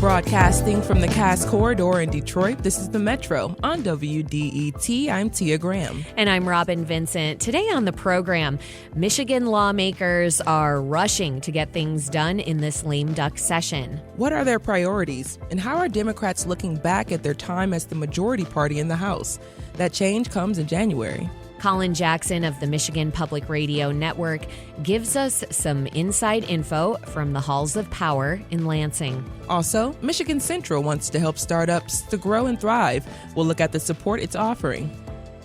Broadcasting from the Cass Corridor in Detroit, this is The Metro on WDET. I'm Tia Graham. And I'm Robin Vincent. Today on the program, Michigan lawmakers are rushing to get things done in this lame duck session. What are their priorities, and how are Democrats looking back at their time as the majority party in the House? That change comes in January. Colin Jackson of the Michigan Public Radio Network gives us some inside info from the halls of power in Lansing. Also, Michigan Central wants to help startups to grow and thrive. We'll look at the support it's offering.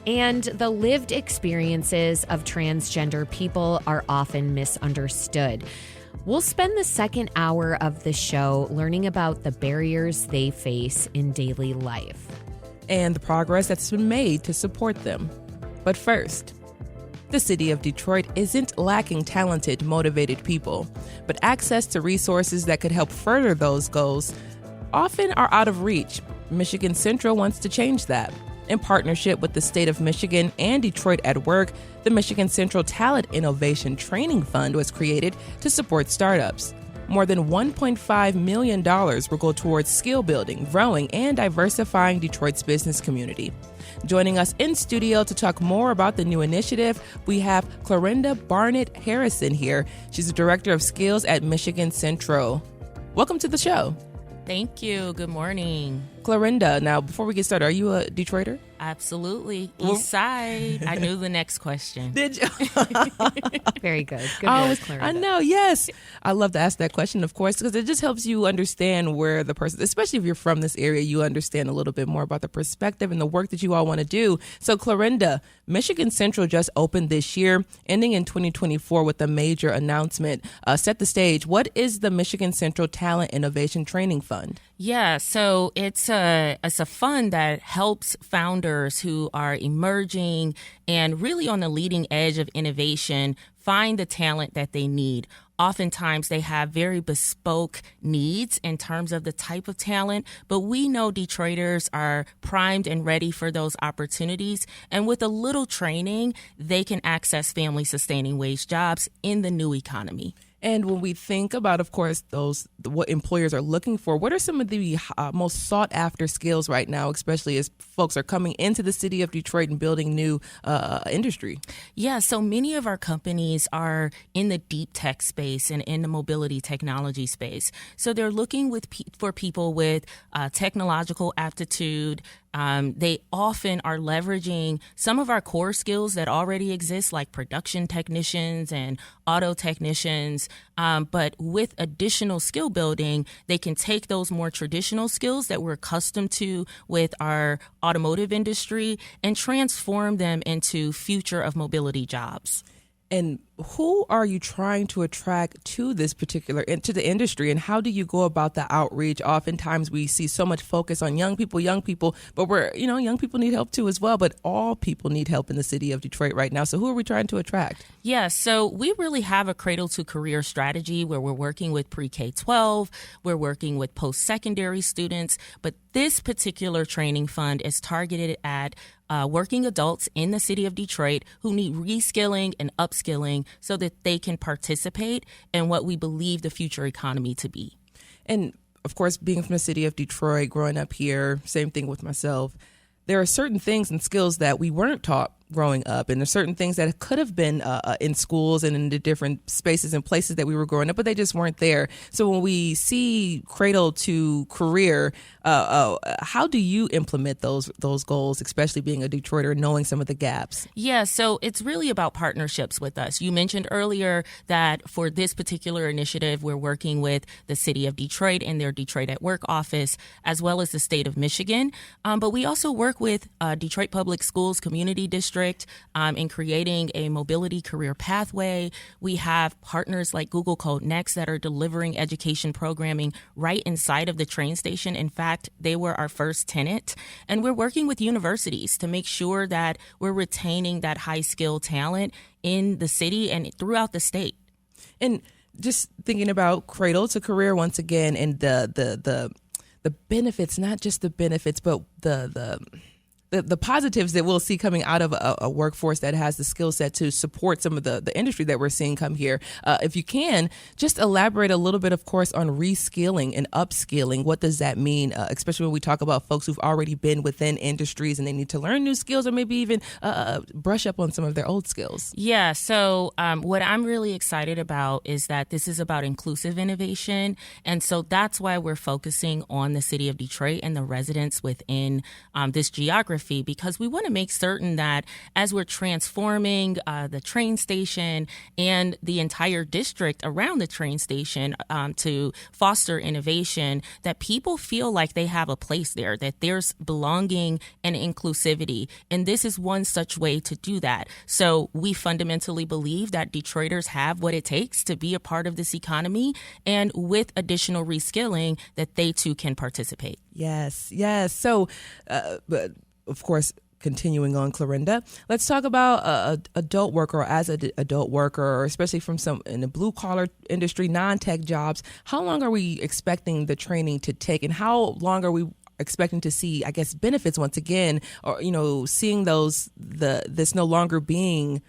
And the lived experiences of transgender people are often misunderstood. We'll spend the second hour of the show learning about the barriers they face in daily life. And the progress that's been made to support them. But first, the city of Detroit isn't lacking talented, motivated people, but access to resources that could help further those goals often are out of reach. Michigan Central wants to change that. In partnership with the state of Michigan and Detroit at Work, the Michigan Central Talent Innovation Training Fund was created to support startups. More than $1.5 million will go towards skill building, growing, and diversifying Detroit's business community. Joining us in studio to talk more about the new initiative, we have Clorinda Barnett Harrison here. She's the Director of Skills at Michigan Central. Welcome to the show. Thank you. Good morning. Clorinda, now before we get started, are you a Detroiter? Absolutely. East Side. I knew the next question. Did you? Very good. Good work, Clorinda. I know, yes. I love to ask that question, of course, because it just helps you understand where the person, especially if you're from this area, you understand a little bit more about the perspective and the work that you all want to do. So, Clorinda, Michigan Central just opened this year, ending in 2024 with a major announcement. Set the stage. What is the Michigan Central Talent Innovation Training Fund? Yeah, so it's a fund that helps founders who are emerging and really on the leading edge of innovation find the talent that they need. Oftentimes, they have very bespoke needs in terms of the type of talent, but we know Detroiters are primed and ready for those opportunities. And with a little training, they can access family-sustaining wage jobs in the new economy. And when we think about, of course, what employers are looking for, what are some of the most sought after skills right now, especially as folks are coming into the city of Detroit and building new industry? Yeah, so many of our companies are in the deep tech space and in the mobility technology space. So they're looking for people with technological aptitude. They often are leveraging some of our core skills that already exist, like production technicians and auto technicians. But with additional skill building, they can take those more traditional skills that we're accustomed to with our automotive industry and transform them into future of mobility jobs. And who are you trying to attract to this particular, to the industry, and how do you go about the outreach? Oftentimes we see so much focus on young people, but young people need help too as well, but all people need help in the city of Detroit right now. So who are we trying to attract? Yeah, so we really have a cradle to career strategy where we're working with pre-K-12, we're working with post-secondary students, but this particular training fund is targeted at working adults in the city of Detroit who need reskilling and upskilling so that they can participate in what we believe the future economy to be. And of course, being from the city of Detroit, growing up here, same thing with myself, there are certain things and skills that we weren't taught growing up, and there's certain things that could have been in schools and in the different spaces and places that we were growing up, but they just weren't there. So when we see cradle to career, how do you implement those goals, especially being a Detroiter, knowing some of the gaps? Yeah, so it's really about partnerships with us. You mentioned earlier that for this particular initiative, we're working with the city of Detroit and their Detroit at Work office, as well as the state of Michigan. But we also work with Detroit Public Schools Community District in creating a mobility career pathway. We have partners like Google Code Next that are delivering education programming right inside of the train station. In fact, they were our first tenant. And we're working with universities to make sure that we're retaining that high skill talent in the city and throughout the state. And just thinking about cradle to career once again, and the benefits, not just the benefits, but the the positives that we'll see coming out of a workforce that has the skill set to support some of the industry that we're seeing come here. If you can, just elaborate a little bit, of course, on reskilling and upskilling. What does that mean, especially when we talk about folks who've already been within industries and they need to learn new skills or maybe even brush up on some of their old skills? Yeah, so what I'm really excited about is that this is about inclusive innovation. And so that's why we're focusing on the city of Detroit and the residents within this geography, because we want to make certain that as we're transforming the train station and the entire district around the train station to foster innovation, that people feel like they have a place there, that there's belonging and inclusivity. And this is one such way to do that. So we fundamentally believe that Detroiters have what it takes to be a part of this economy, and with additional reskilling, that they too can participate. Yes. So, but of course, continuing on, Clorinda, let's talk about adult worker, or as an adult worker, or especially from some in the blue collar industry, non-tech jobs. How long are we expecting the training to take, and how long are we expecting to see, I guess, benefits once again, or seeing this no longer being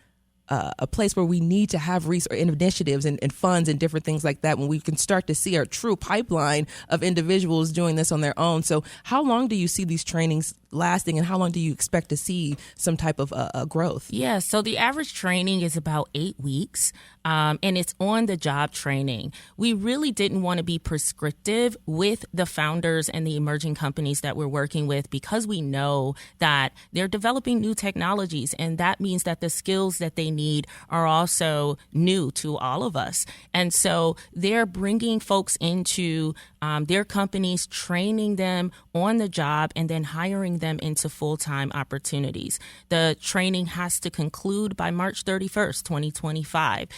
a place where we need to have initiatives and funds and different things like that, when we can start to see a true pipeline of individuals doing this on their own. So how long do you see these trainings lasting, and how long do you expect to see some type of growth? Yeah, so the average training is about 8 weeks, and it's on the job training. We really didn't want to be prescriptive with the founders and the emerging companies that we're working with, because we know that they're developing new technologies, and that means that the skills that they need are also new to all of us. And so they're bringing folks into their companies, training them on the job, and then hiring them into full-time opportunities. The training has to conclude by March 31st, 2025.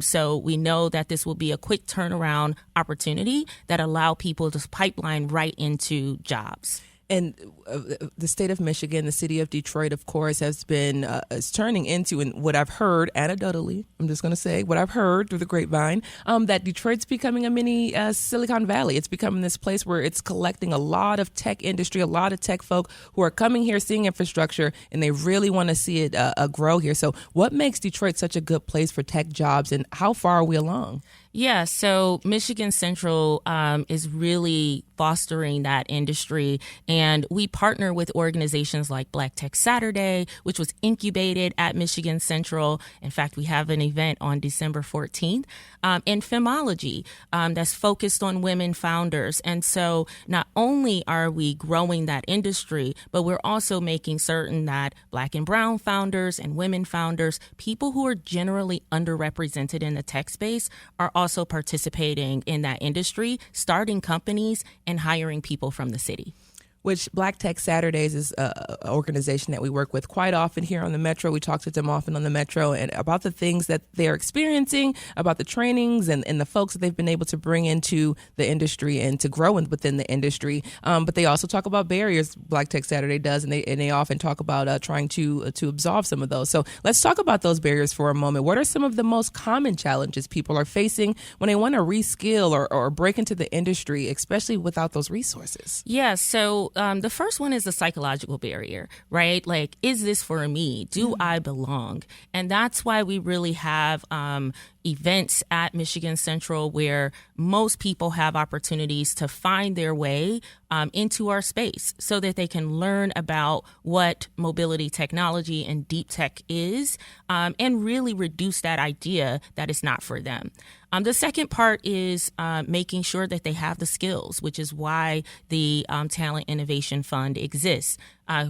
So we know that this will be a quick turnaround opportunity that allow people to pipeline right into jobs. And the state of Michigan, the city of Detroit, of course, has been is turning into, and what I've heard anecdotally, I'm just going to say what I've heard through the grapevine, that Detroit's becoming a mini Silicon Valley. It's becoming this place where it's collecting a lot of tech industry, a lot of tech folk who are coming here, seeing infrastructure, and they really want to see it grow here. So what makes Detroit such a good place for tech jobs, and how far are we along? Yeah, so Michigan Central is really fostering that industry, and we partner with organizations like Black Tech Saturday, which was incubated at Michigan Central. In fact, we have an event on December 14th, and Femology that's focused on women founders. And so not only are we growing that industry, but we're also making certain that Black and brown founders and women founders, people who are generally underrepresented in the tech space, are also participating in that industry, starting companies and hiring people from the city. Which Black Tech Saturdays is an organization that we work with quite often here on the Metro. We talk to them often on the Metro and about the things that they're experiencing, about the trainings and the folks that they've been able to bring into the industry and to grow within the industry. But they also talk about barriers, Black Tech Saturday does, and they often talk about trying to absolve some of those. So let's talk about those barriers for a moment. What are some of the most common challenges people are facing when they want to reskill or break into the industry, especially without those resources? Yeah, so the first one is the psychological barrier, right? Like, is this for me? Do I belong? And that's why we really have events at Michigan Central where most people have opportunities to find their way into our space so that they can learn about what mobility technology and deep tech is, and really reduce that idea that it's not for them. The second part is making sure that they have the skills, which is why the Talent Innovation Fund exists,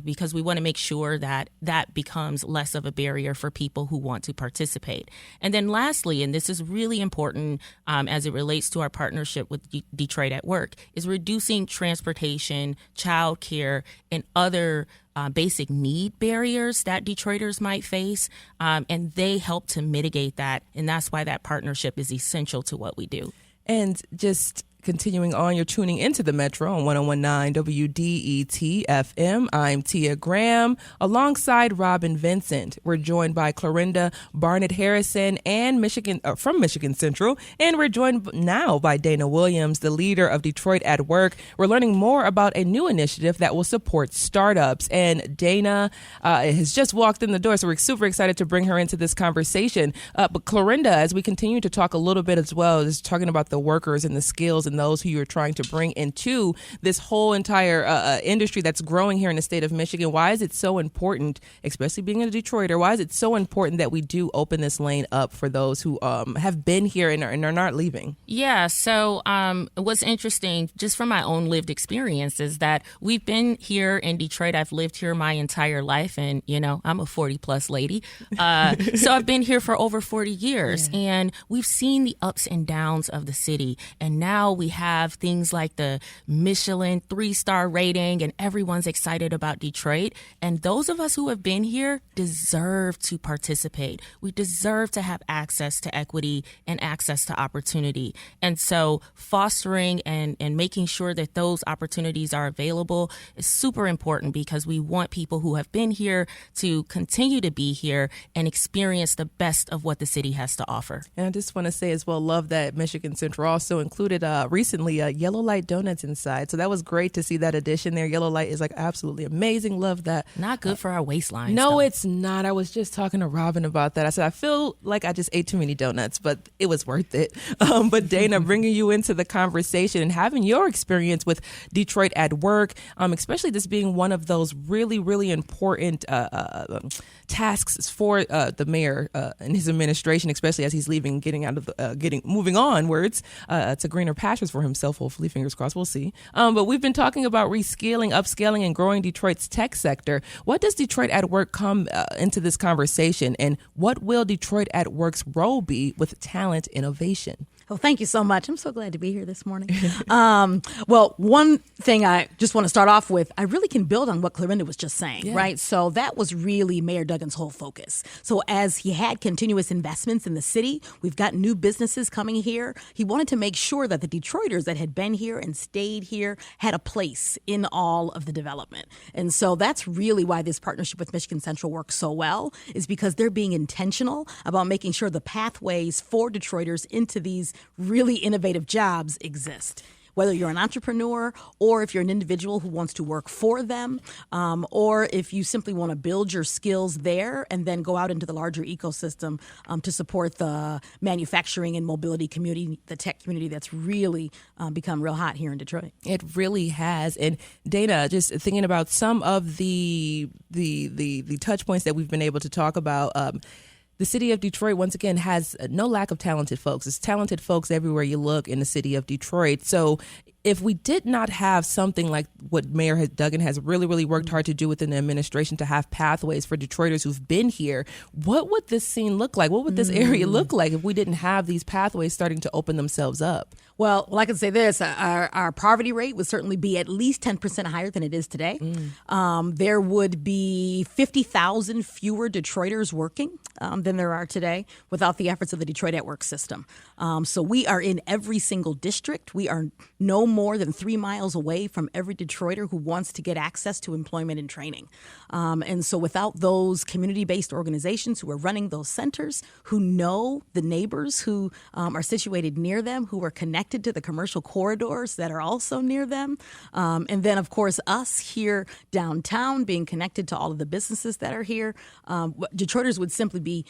because we want to make sure that that becomes less of a barrier for people who want to participate. And then lastly, and this is really important as it relates to our partnership with Detroit at Work, is reducing transportation, childcare, and other basic need barriers that Detroiters might face, and they help to mitigate that, and that's why that partnership is essential to what we do. And just Continuing on, you're tuning into the Metro on 101.9 WDET FM. I'm Tia Graham alongside Robin Vincent. We're joined by Clorinda Barnett Harrison and from Michigan Central. And we're joined now by Dana Williams, the leader of Detroit at Work. We're learning more about a new initiative that will support startups. And Dana has just walked in the door, so we're super excited to bring her into this conversation. But Clorinda, as we continue to talk a little bit as well, is talking about the workers and the skills and those who you're trying to bring into this whole entire industry that's growing here in the state of Michigan. Why is it so important, especially being a Detroiter, why is it so important that we do open this lane up for those who have been here and are not leaving? Yeah, so what's interesting, just from my own lived experience, is that we've been here in Detroit. I've lived here my entire life, and, you know, I'm a 40-plus lady. So I've been here for over 40 years, and we've seen the ups and downs of the city, and now we have things like the Michelin 3-star rating, and everyone's excited about Detroit. And those of us who have been here deserve to participate. We deserve to have access to equity and access to opportunity. And so fostering and making sure that those opportunities are available is super important, because we want people who have been here to continue to be here and experience the best of what the city has to offer. And I just want to say as well, love that Michigan Central also included recently Yellow Light Donuts inside. So that was great to see that addition there. Yellow Light is like absolutely amazing. Love that. Not good for our waistlines. No, though. It's not. I was just talking to Robin about that. I said, I feel like I just ate too many donuts, but it was worth it. But Dana, bringing you into the conversation and having your experience with Detroit at Work, especially this being one of those really, really important tasks for the mayor and his administration, especially as he's leaving, moving onwards to greener pastures for himself, hopefully, fingers crossed, we'll see. But we've been talking about reskilling, upscaling, and growing Detroit's tech sector. What does Detroit at Work come into this conversation, and what will Detroit at Work's role be with talent innovation? Well, thank you so much. I'm so glad to be here this morning. Well, one thing I just want to start off with, I really can build on what Clorinda was just saying, right? So that was really Mayor Duggan's whole focus. So as he had continuous investments in the city, we've got new businesses coming here. He wanted to make sure that the Detroiters that had been here and stayed here had a place in all of the development. And so that's really why this partnership with Michigan Central works so well, is because they're being intentional about making sure the pathways for Detroiters into these really innovative jobs exist. Whether you're an entrepreneur, or if you're an individual who wants to work for them, or if you simply want to build your skills there and then go out into the larger ecosystem to support the manufacturing and mobility community, the tech community that's really become real hot here in Detroit. It really has. And Dana, just thinking about some of the touch points that we've been able to talk about, the city of Detroit, once again, has no lack of talented folks. There's talented folks everywhere you look in the city of Detroit. So if we did not have something like what Mayor Duggan has really, really worked hard to do within the administration to have pathways for Detroiters who've been here, what would this scene look like? What would this area look like if we didn't have these pathways starting to open themselves up? Well, I can say this. Our poverty rate would certainly be at least 10% higher than it is today. There would be 50,000 fewer Detroiters working than there are today without the efforts of the Detroit at Work system. So we are in every single district. We are no more than 3 miles away from every Detroiter who wants to get access to employment and training. And so without those community-based organizations who are running those centers, who know the neighbors who are situated near them, who are connected to the commercial corridors that are also near them, and then, of course, us here downtown being connected to all of the businesses that are here, Detroiters would simply be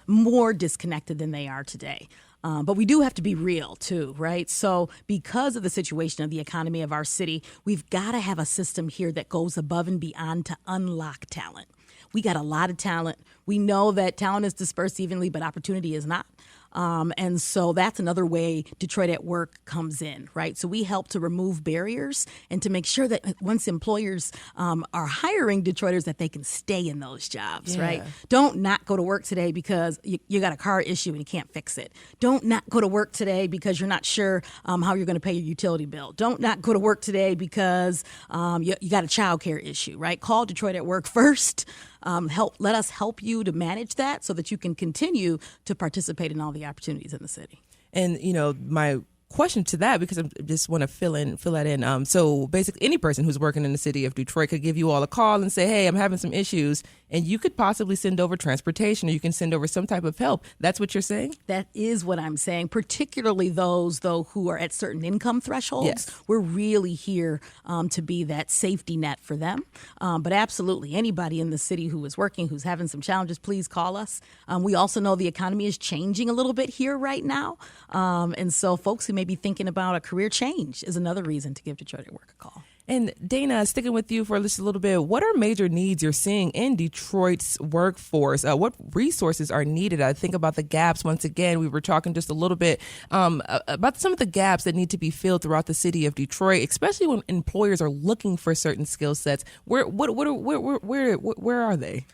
more disconnected than they are today. But we do have to be real, too, right? So because of the situation of the economy of our city, we've got to have a system here that goes above and beyond to unlock talent. We got a lot of talent. We know that talent is dispersed evenly, but opportunity is not. And so that's another way Detroit at Work comes in, right? So we help to remove barriers and to make sure that once employers are hiring Detroiters, that they can stay in those jobs, right? Don't not go to work today because you got a car issue and you can't fix it. Don't not go to work today because you're not sure how you're going to pay your utility bill. Don't not go to work today because you got a child care issue, right? Call Detroit at Work first. Let us help you to manage that so that you can continue to participate in all the opportunities in the city. And, you know, my question to that, because I just want to fill that in. So basically, any person who's working in the city of Detroit could give you all a call and say, hey, I'm having some issues, and you could possibly send over transportation, or you can send over some type of help. That's what you're saying? That is what I'm saying, particularly those, though, who are at certain income thresholds. Yes. We're really here to be that safety net for them. But absolutely, anybody in the city who is working, who's having some challenges, please call us. We also know the economy is changing a little bit here right now. And so folks who may be thinking about a career change is another reason to give Detroit at Work a call. And Dana, sticking with you for just a little bit, what are major needs you're seeing in Detroit's workforce? What resources are needed? I think about the gaps. Once again, we were talking just a little bit about some of the gaps that need to be filled throughout the city of Detroit, especially when employers are looking for certain skill sets. Where are they?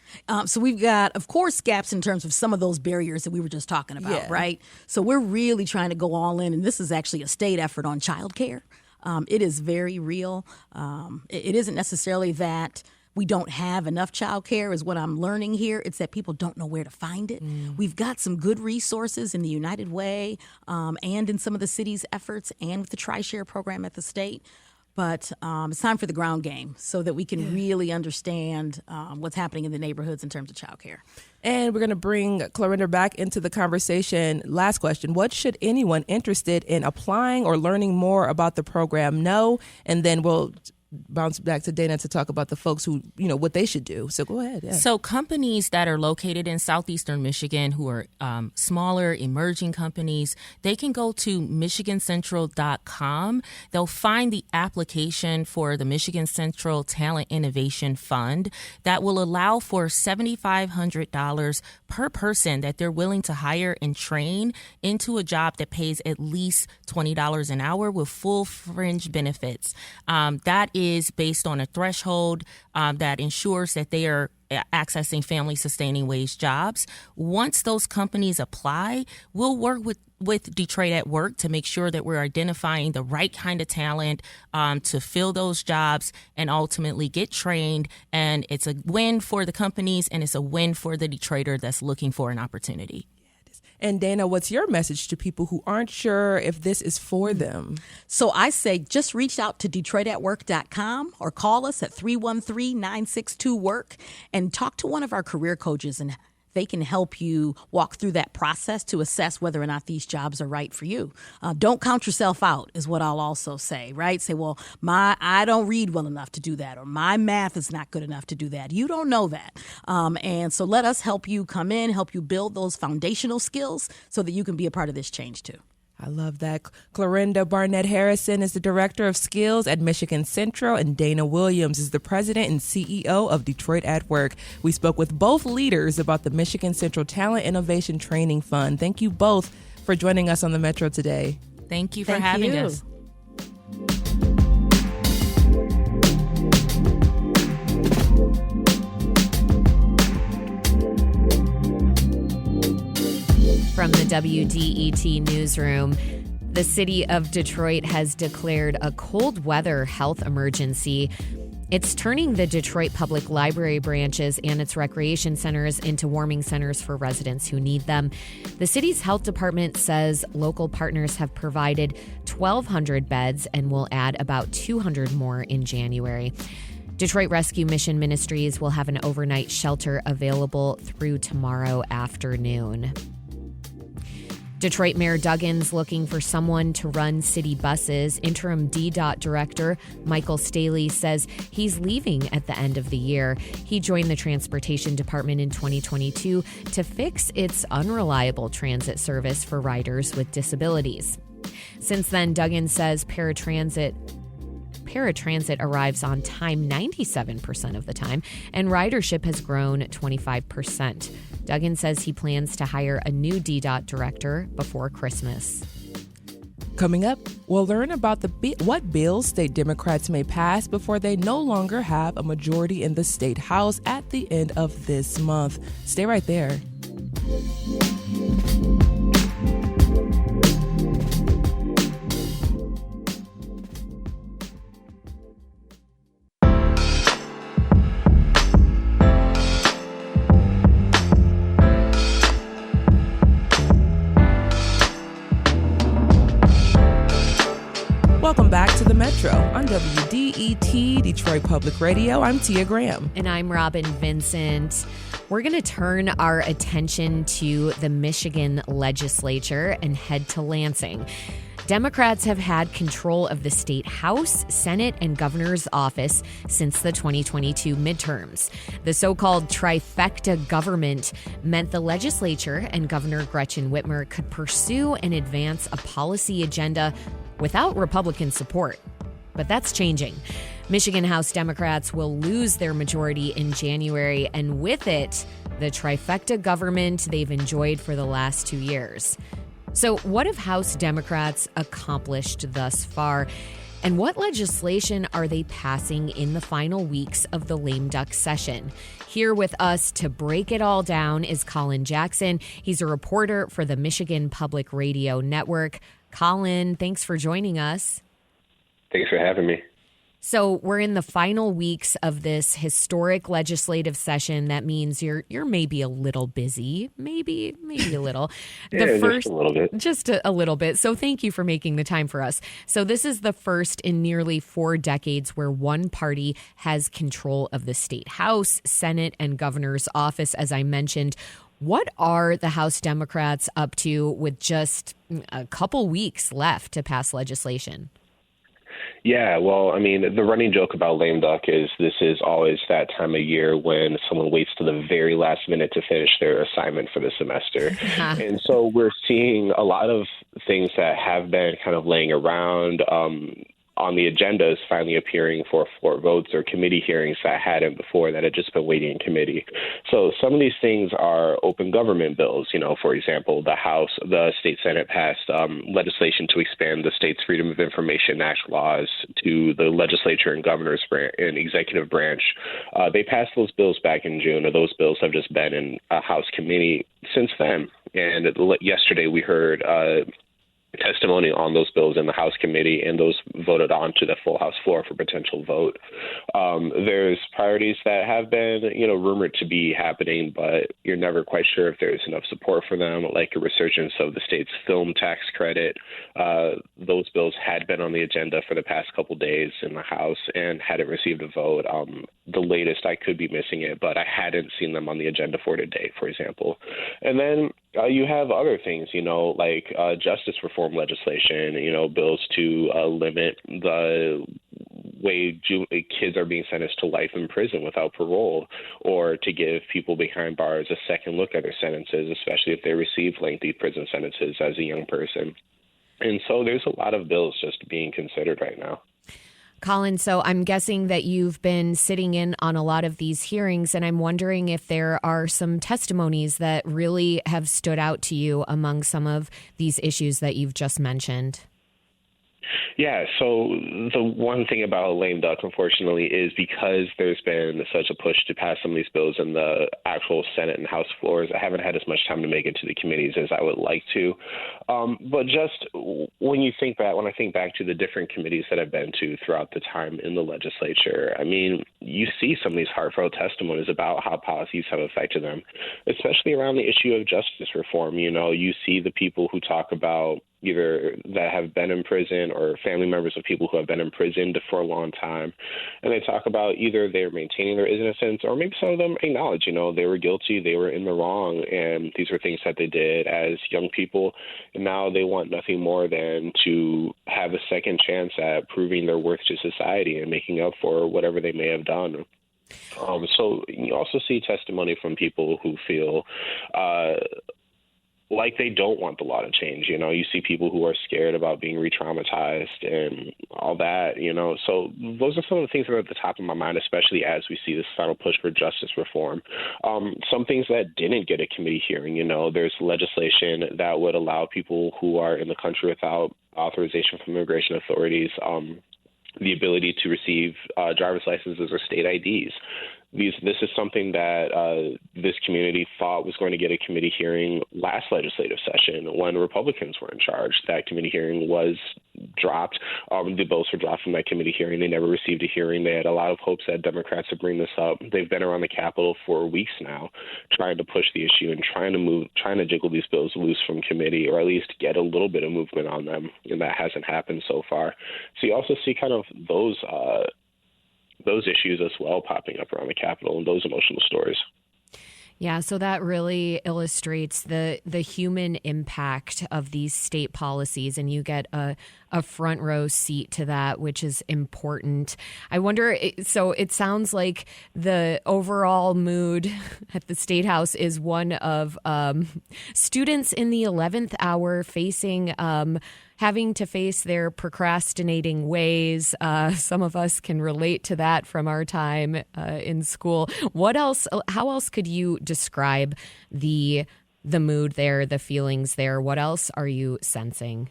So we've got, of course, gaps in terms of some of those barriers that we were just talking about, right? So we're really trying to go all in, and this is actually a state effort on childcare. It is very real. It isn't necessarily that we don't have enough childcare is what I'm learning here. It's that people don't know where to find it. We've got some good resources in the United Way and in some of the city's efforts and with the Tri-Share program at the state. But it's time for the ground game so that we can really understand what's happening in the neighborhoods in terms of childcare. And we're going to bring Clarinda back into the conversation. Last question. What should anyone interested in applying or learning more about the program know? And then we'll bounce back to Dana to talk about the folks who, what they should do. So go ahead. Yeah. So companies that are located in southeastern Michigan who are smaller, emerging companies, they can go to michigancentral.com. They'll find the application for the Michigan Central Talent Innovation Fund that will allow for $7,500 per person that they're willing to hire and train into a job that pays at least $20 an hour with full fringe benefits. That is based on a threshold that ensures that they are accessing family-sustaining wage jobs. Once those companies apply, we'll work with Detroit at Work to make sure that we're identifying the right kind of talent to fill those jobs and ultimately get trained. And it's a win for the companies, and it's a win for the Detroiter that's looking for an opportunity. And Dana, what's your message to people who aren't sure if this is for them? So I say just reach out to DetroitAtWork.com or call us at 313-962-WORK and talk to one of our career coaches, and they can help you walk through that process to assess whether or not these jobs are right for you. Don't count yourself out is what I'll also say, right? Say, well, I don't read well enough to do that, or my math is not good enough to do that. You don't know that. And so let us help you come in, help you build those foundational skills so that you can be a part of this change too. I love that. Clarinda Barnett Harrison is the Director of Skills at Michigan Central, and Dana Williams is the President and CEO of Detroit at Work. We spoke with both leaders about the Michigan Central Talent Innovation Training Fund. Thank you both for joining us on the Metro today. Thank you for having us. From the WDET newsroom, the city of Detroit has declared a cold weather health emergency. It's turning the Detroit Public Library branches and its recreation centers into warming centers for residents who need them. The city's health department says local partners have provided 1,200 beds and will add about 200 more in January. Detroit Rescue Mission Ministries will have an overnight shelter available through tomorrow afternoon. Detroit Mayor Duggan's looking for someone to run city buses. Interim DDOT Director Michael Staley says he's leaving at the end of the year. He joined the Transportation Department in 2022 to fix its unreliable transit service for riders with disabilities. Since then, Duggan says paratransit arrives on time 97% of the time, and ridership has grown 25%. Duggan says he plans to hire a new DDOT director before Christmas. Coming up, we'll learn about what bills state Democrats may pass before they no longer have a majority in the state house at the end of this month. Stay right there. Welcome back to the Metro on WDET Detroit Public Radio. I'm Tia Graham. And I'm Robin Vincent. We're going to turn our attention to the Michigan legislature and head to Lansing. Democrats have had control of the state House, Senate, and governor's office since the 2022 midterms. The so-called trifecta government meant the legislature and Governor Gretchen Whitmer could pursue and advance a policy agenda without Republican support. But that's changing. Michigan House Democrats will lose their majority in January, and with it, the trifecta government they've enjoyed for the last 2 years. So what have House Democrats accomplished thus far? And what legislation are they passing in the final weeks of the lame duck session? Here with us to break it all down is Colin Jackson. He's a reporter for the Michigan Public Radio Network. Colin, thanks for joining us. Thanks for having me. So we're in the final weeks of this historic legislative session. That means you're maybe a little busy, maybe a little. Just a little bit. Just a little bit. So thank you for making the time for us. So this is the first in nearly 4 decades where one party has control of the state House, Senate, and governor's office, as I mentioned. What are the House Democrats up to with just a couple weeks left to pass legislation? Yeah, well, I mean, the running joke about lame duck is this is always that time of year when someone waits to the very last minute to finish their assignment for the semester. And so we're seeing a lot of things that have been kind of laying around on the agendas finally appearing for floor votes or committee hearings that hadn't before, that had just been waiting in committee. So some of these things are open government bills. You know, for example, the state Senate passed legislation to expand the state's Freedom of Information Act laws to the legislature and governor's and executive branch. They passed those bills back in June, or those bills have just been in a House committee since then. And yesterday we heard testimony on those bills in the House committee, and those voted on to the full House floor for potential vote. There's priorities that have been, rumored to be happening, but you're never quite sure if there's enough support for them, like a resurgence of the state's film tax credit. Those bills had been on the agenda for the past couple days in the House and hadn't received a vote. The latest, I could be missing it, but I hadn't seen them on the agenda for today, for example. And then you have other things, like justice reform legislation, bills to limit the way kids are being sentenced to life in prison without parole, or to give people behind bars a second look at their sentences, especially if they receive lengthy prison sentences as a young person. And so there's a lot of bills just being considered right now. Colin, so I'm guessing that you've been sitting in on a lot of these hearings, and I'm wondering if there are some testimonies that really have stood out to you among some of these issues that you've just mentioned. Yeah, so the one thing about lame duck, unfortunately, is because there's been such a push to pass some of these bills in the actual Senate and House floors, I haven't had as much time to make it to the committees as I would like to. But just when I think back to the different committees that I've been to throughout the time in the legislature, I mean, you see some of these heartfelt testimonies about how policies have affected them, especially around the issue of justice reform. You see the people who talk about either that have been in prison or family members of people who have been imprisoned for a long time. And they talk about either they're maintaining their innocence, or maybe some of them acknowledge, they were guilty, they were in the wrong, and these were things that they did as young people. And now they want nothing more than to have a second chance at proving their worth to society and making up for whatever they may have done. So you also see testimony from people who feel like they don't want the law to change. You see people who are scared about being re-traumatized and all that, So those are some of the things that are at the top of my mind, especially as we see this final push for justice reform. Some things that didn't get a committee hearing, there's legislation that would allow people who are in the country without authorization from immigration authorities the ability to receive driver's licenses or state IDs. This is something that this community thought was going to get a committee hearing last legislative session when Republicans were in charge. That committee hearing was dropped. The bills were dropped from that committee hearing. They never received a hearing. They had a lot of hopes that Democrats would bring this up. They've been around the Capitol for weeks now, trying to push the issue and trying to jiggle these bills loose from committee, or at least get a little bit of movement on them. And that hasn't happened so far. So you also see kind of those issues as well popping up around the Capitol and those emotional stories. Yeah, so that really illustrates the human impact of these state policies, and you get a front row seat to that, which is important. I wonder, so it sounds like the overall mood at the State House is one of students in the 11th hour facing having to face their procrastinating ways. Some of us can relate to that from our time in school. What else? How else could you describe the mood there, the feelings there? What else are you sensing?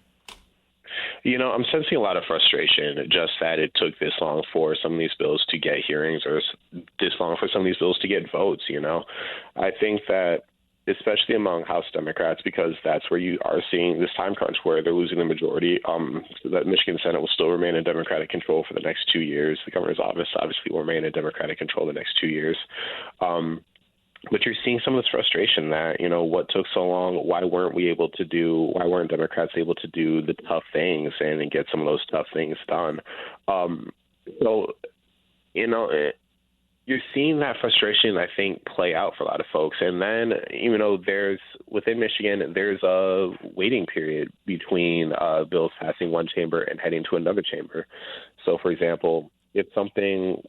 I'm sensing a lot of frustration just that it took this long for some of these bills to get hearings, or this long for some of these bills to get votes. I think that especially among House Democrats, because that's where you are seeing this time crunch where they're losing the majority. The Michigan Senate will still remain in Democratic control for the next 2 years. The governor's office obviously will remain in Democratic control the next 2 years. But you're seeing some of this frustration that, what took so long? Why weren't Democrats able to do the tough things and get some of those tough things done? You're seeing that frustration, I think, play out for a lot of folks. And then, within Michigan, there's a waiting period between bills passing one chamber and heading to another chamber. So, for example, if something,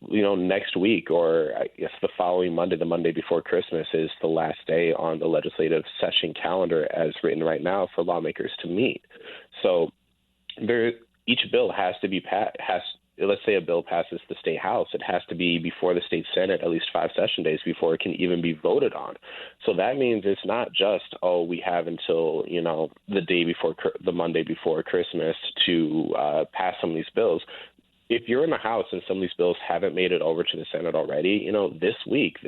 next week, or I guess the following Monday, the Monday before Christmas, is the last day on the legislative session calendar as written right now for lawmakers to meet. So each bill has to be let's say a bill passes the state house, it has to be before the state Senate at least 5 session days before it can even be voted on. So that means it's not just, we have until, the Monday before Christmas to pass some of these bills. If you're in the House and some of these bills haven't made it over to the Senate already, this week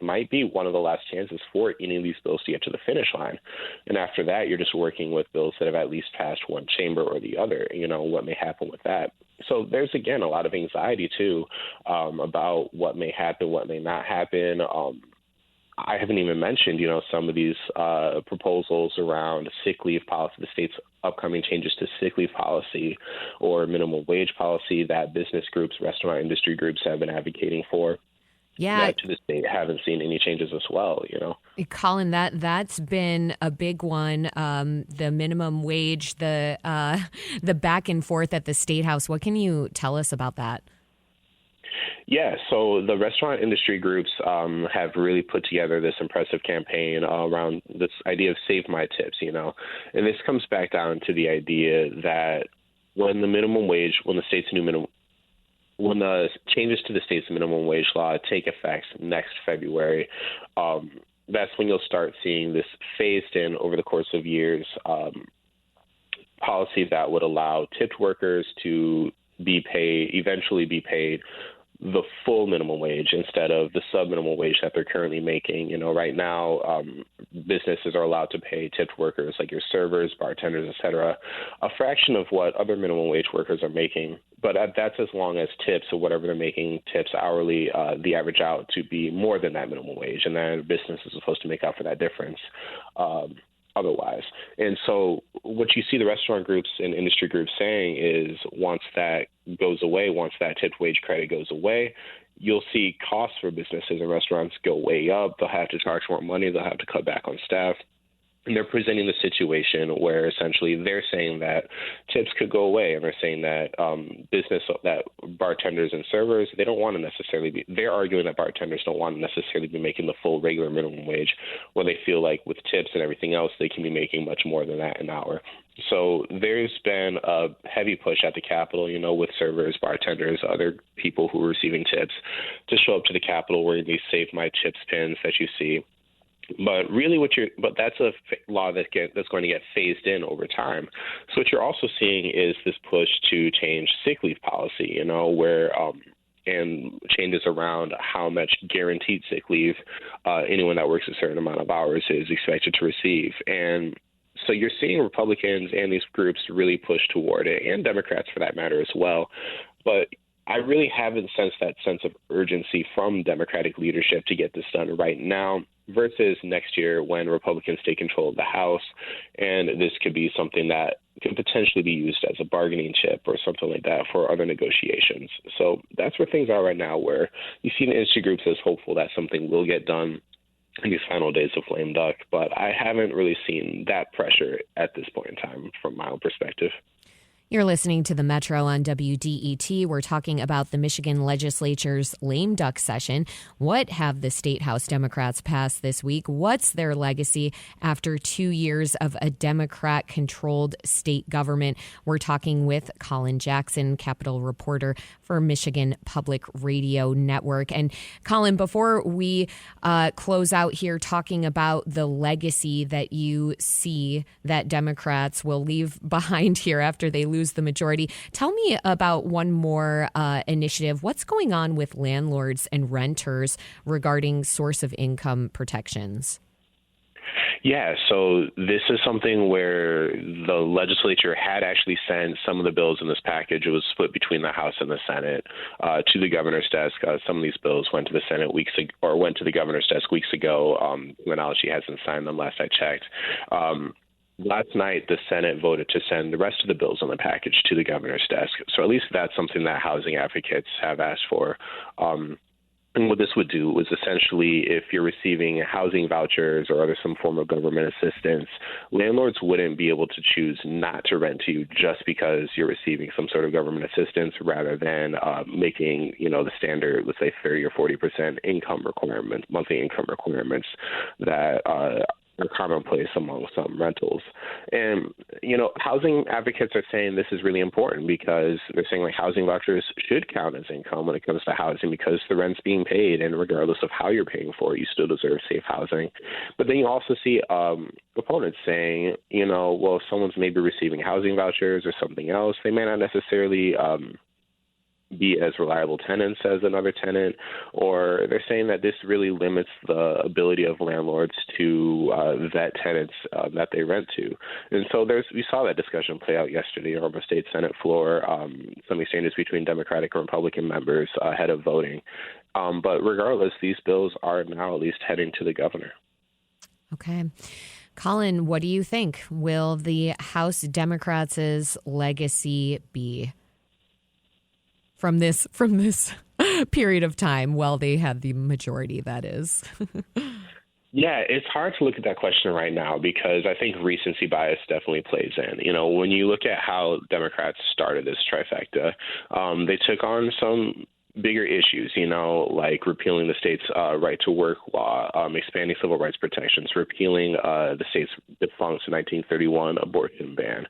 might be one of the last chances for any of these bills to get to the finish line. And after that, you're just working with bills that have at least passed one chamber or the other, what may happen with that. So there's, again, a lot of anxiety, too, about what may happen, what may not happen. I haven't even mentioned, some of these proposals around sick leave policy, the state's upcoming changes to sick leave policy or minimum wage policy that business groups, restaurant industry groups have been advocating for. Yeah. To this date, haven't seen any changes as well, Colin, that's been a big one. The minimum wage, the back and forth at the State House. What can you tell us about that? Yeah, so the restaurant industry groups have really put together this impressive campaign around this idea of Save My Tips, and this comes back down to the idea that when the changes to the state's minimum wage law take effect next February, that's when you'll start seeing this phased in over the course of years policy that would allow tipped workers to eventually be paid the full minimum wage instead of the sub-minimum wage that they're currently making. Right now, businesses are allowed to pay tipped workers like your servers, bartenders, et cetera, a fraction of what other minimum wage workers are making. But that's as long as tips or whatever they're making, tips hourly, the average out to be more than that minimum wage. And then business is supposed to make up for that difference otherwise. And so what you see the restaurant groups and industry groups saying is once that goes away, once that tipped wage credit goes away, you'll see costs for businesses and restaurants go way up. They'll have to charge more money. They'll have to cut back on staff. And they're presenting the situation where essentially they're saying that tips could go away, and they're saying that that bartenders and servers, they don't want to necessarily be, they're arguing that bartenders don't want to necessarily be making the full regular minimum wage, where they feel like with tips and everything else, they can be making much more than that an hour. So there's been a heavy push at the Capitol, with servers, bartenders, other people who are receiving tips to show up to the Capitol wearing these Save My Tips pins that you see. But really that's a law that's going to get phased in over time. So what you're also seeing is this push to change sick leave policy, where and changes around how much guaranteed sick leave anyone that works a certain amount of hours is expected to receive. And so you're seeing Republicans and these groups really push toward it, and Democrats for that matter as well. But I really haven't sensed that sense of urgency from Democratic leadership to get this done right now versus next year when Republicans take control of the House. And this could be something that could potentially be used as a bargaining chip or something like that for other negotiations. So that's where things are right now, where you see the industry groups as hopeful that something will get done in these final days of lame duck. But I haven't really seen that pressure at this point in time from my own perspective. You're listening to the Metro on WDET. We're talking about the Michigan legislature's lame duck session. What have the State House Democrats passed this week? What's their legacy after 2 years of a Democrat-controlled state government? We're talking with Colin Jackson, Capitol reporter for Michigan Public Radio Network. And Colin, before we close out here talking about the legacy that you see that Democrats will leave behind here after they lose the majority, tell me about one more initiative. What's going on with landlords and renters regarding source of income protections? Yeah, so this is something where the legislature had actually sent some of the bills in this package. It was split between the House and the Senate to the governor's desk. Some of these bills went to the Senate went to the governor's desk weeks ago. Molinari hasn't signed them last I checked. Last night, the Senate voted to send the rest of the bills on the package to the governor's desk. So at least that's something that housing advocates have asked for. And what this would do was essentially, if you're receiving housing vouchers or other some form of government assistance, landlords wouldn't be able to choose not to rent to you just because you're receiving some sort of government assistance, rather than making, the standard, let's say 30 or 40% income requirements, monthly income requirements that are commonplace among some rentals. And, housing advocates are saying this is really important because they're saying housing vouchers should count as income when it comes to housing, because the rent's being paid, and regardless of how you're paying for it, you still deserve safe housing. But then you also see opponents saying, well, if someone's maybe receiving housing vouchers or something else, they may not necessarily be as reliable tenants as another tenant, or they're saying that this really limits the ability of landlords to vet tenants that they rent to. And so we saw that discussion play out yesterday on the state Senate floor, some exchanges between Democratic and Republican members ahead of voting. But regardless, these bills are now at least heading to the governor. Okay. Colin, what do you think? Will the House Democrats' legacy be from this period of time while they had the majority, that is? Yeah, it's hard to look at that question right now because I think recency bias definitely plays in. When you look at how Democrats started this trifecta, they took on some bigger issues, like repealing the state's right to work law, expanding civil rights protections, repealing the state's defunct 1931 abortion ban.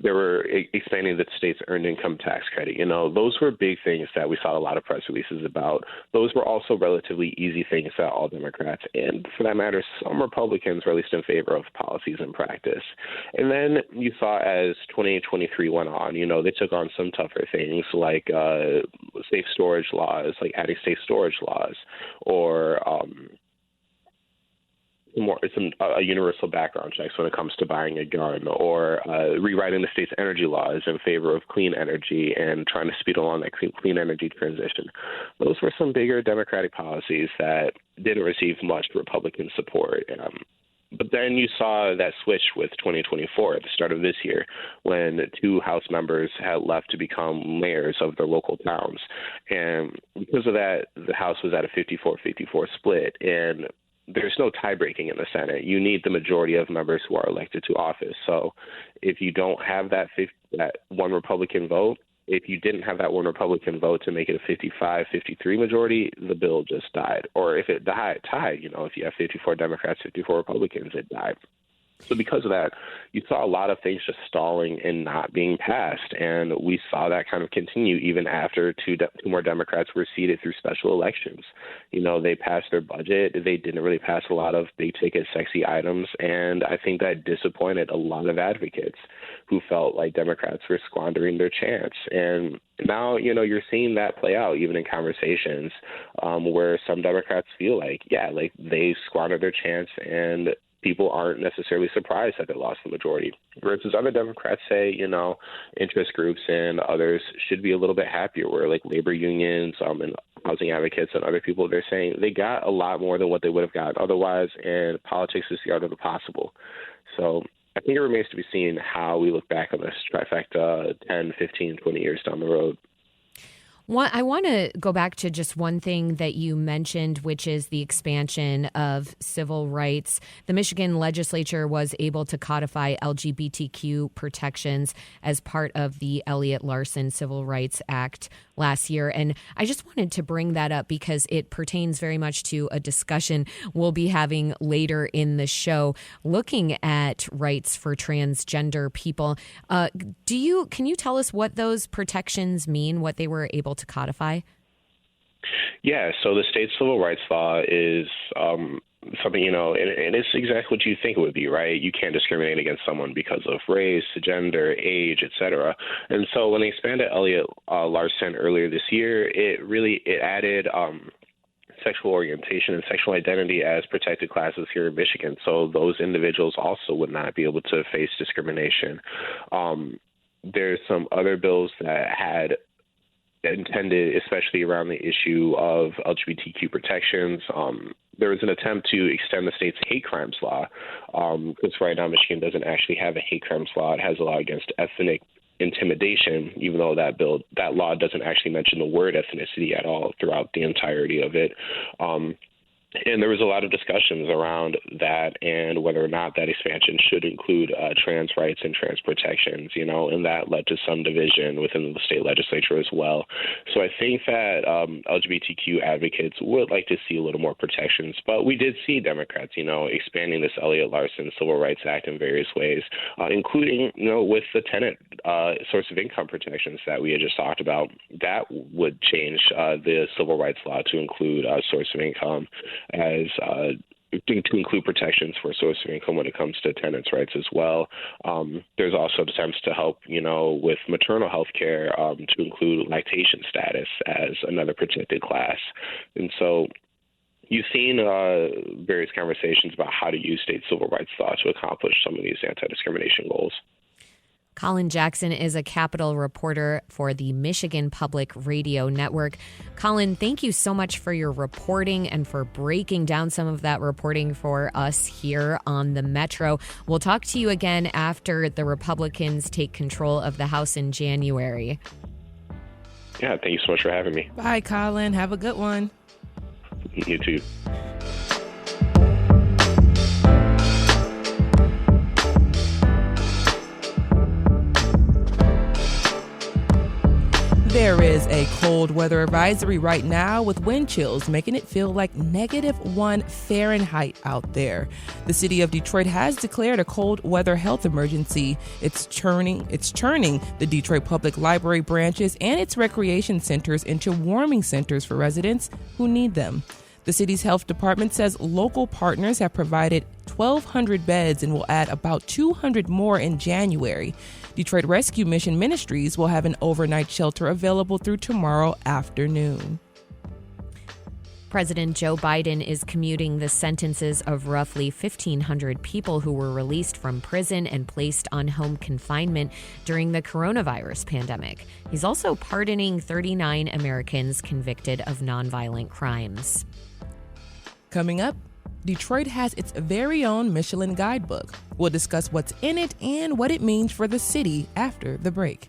They were expanding the state's earned income tax credit. Those were big things that we saw a lot of press releases about. Those were also relatively easy things that all Democrats, and for that matter, some Republicans, were at least in favor of policies in practice. And then you saw as 2023 went on, they took on some tougher things like safe storage laws, like adding safe storage laws, or a universal background checks when it comes to buying a gun, or rewriting the state's energy laws in favor of clean energy and trying to speed along that clean energy transition. Those were some bigger Democratic policies that didn't receive much Republican support. But then you saw that switch with 2024 at the start of this year, when 2 House members had left to become mayors of their local towns. And because of that, the House was at a 54-54 split. And there's no tie breaking in the Senate. You need the majority of members who are elected to office. So if you don't have that one Republican vote, if you didn't have that one Republican vote to make it a 55-53 majority, the bill just died. Or if it tied, if you have 54 Democrats, 54 Republicans, it died. So because of that, you saw a lot of things just stalling and not being passed. And we saw that kind of continue even after two more Democrats were seated through special elections. They passed their budget. They didn't really pass a lot of big ticket, sexy items. And I think that disappointed a lot of advocates who felt like Democrats were squandering their chance. And now, you're seeing that play out even in conversations where some Democrats feel like they squandered their chance and people aren't necessarily surprised that they lost the majority. Versus other Democrats say, interest groups and others should be a little bit happier, where like labor unions and housing advocates and other people, they're saying they got a lot more than what they would have gotten otherwise, and politics is the art of the possible. So I think it remains to be seen how we look back on this trifecta 10, 15, 20 years down the road. I want to go back to just one thing that you mentioned, which is the expansion of civil rights. The Michigan legislature was able to codify LGBTQ protections as part of the Elliott Larson Civil Rights Act last year. And I just wanted to bring that up because it pertains very much to a discussion we'll be having later in the show, looking at rights for transgender people. Can you tell us what those protections mean, what they were able to codify? Yeah, so the state civil rights law is something, and it's exactly what you think it would be, right? You can't discriminate against someone because of race, gender, age, etc. And so when they expanded Elliott Larson earlier this year, it added sexual orientation and sexual identity as protected classes here in Michigan. So those individuals also would not be able to face discrimination. There's some other bills that had intended, especially around the issue of LGBTQ protections. There was an attempt to extend the state's hate crimes law, because right now Michigan doesn't actually have a hate crimes law. It has a law against ethnic intimidation, even though that law doesn't actually mention the word ethnicity at all throughout the entirety of it. And there was a lot of discussions around that and whether or not that expansion should include trans rights and trans protections, and that led to some division within the state legislature as well. So I think that LGBTQ advocates would like to see a little more protections, but we did see Democrats, expanding this Elliott Larson Civil Rights Act in various ways, including, with the tenant source of income protections that we had just talked about. That would change the civil rights law to include source of income as to include protections for source of income when it comes to tenants' rights as well. There's also attempts to help, with maternal health care to include lactation status as another protected class. And so you've seen various conversations about how to use state civil rights law to accomplish some of these anti-discrimination goals. Colin Jackson is a Capitol reporter for the Michigan Public Radio Network. Colin, thank you so much for your reporting and for breaking down some of that reporting for us here on the Metro. We'll talk to you again after the Republicans take control of the House in January. Yeah, thank you so much for having me. Bye, Colin. Have a good one. You too. There is a cold weather advisory right now with wind chills making it feel like -1 Fahrenheit out there. The city of Detroit has declared a cold weather health emergency. It's churning the Detroit Public Library branches and its recreation centers into warming centers for residents who need them. The city's health department says local partners have provided 1,200 beds and will add about 200 more in January. Detroit Rescue Mission Ministries will have an overnight shelter available through tomorrow afternoon. President Joe Biden is commuting the sentences of roughly 1,500 people who were released from prison and placed on home confinement during the coronavirus pandemic. He's also pardoning 39 Americans convicted of nonviolent crimes. Coming up, Detroit has its very own Michelin guidebook. We'll discuss what's in it and what it means for the city after the break.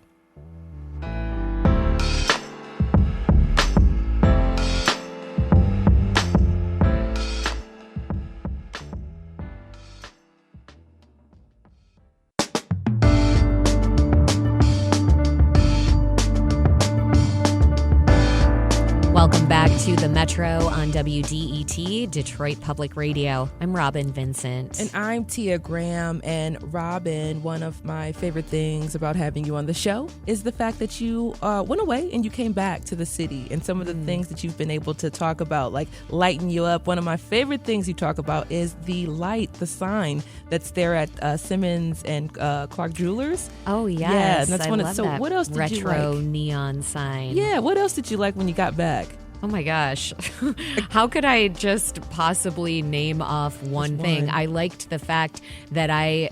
Welcome back to the Metro on WDET, Detroit Public Radio. I'm Robin Vincent. And I'm Tia Graham. And Robin, one of my favorite things about having you on the show is the fact that you went away and you came back to the city. And some of the things that you've been able to talk about, like lighten you up. One of my favorite things you talk about is the light, the sign that's there at Simmons and Clark Jewelers. Oh, yes. Yeah, and that's I one love so that what else did you like? retro neon sign. Yeah, what else did you like when you got back? Oh my gosh. How could I just possibly name off one thing? I liked the fact that I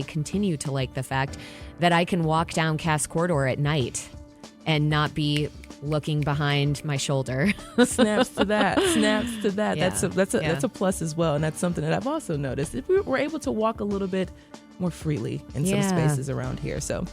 continue to like the fact that I can walk down Cass Corridor at night and not be looking behind my shoulder. Snaps to that. Yeah. That's a plus as well, and that's something that I've also noticed. If we're able to walk a little bit more freely in some spaces around here. So,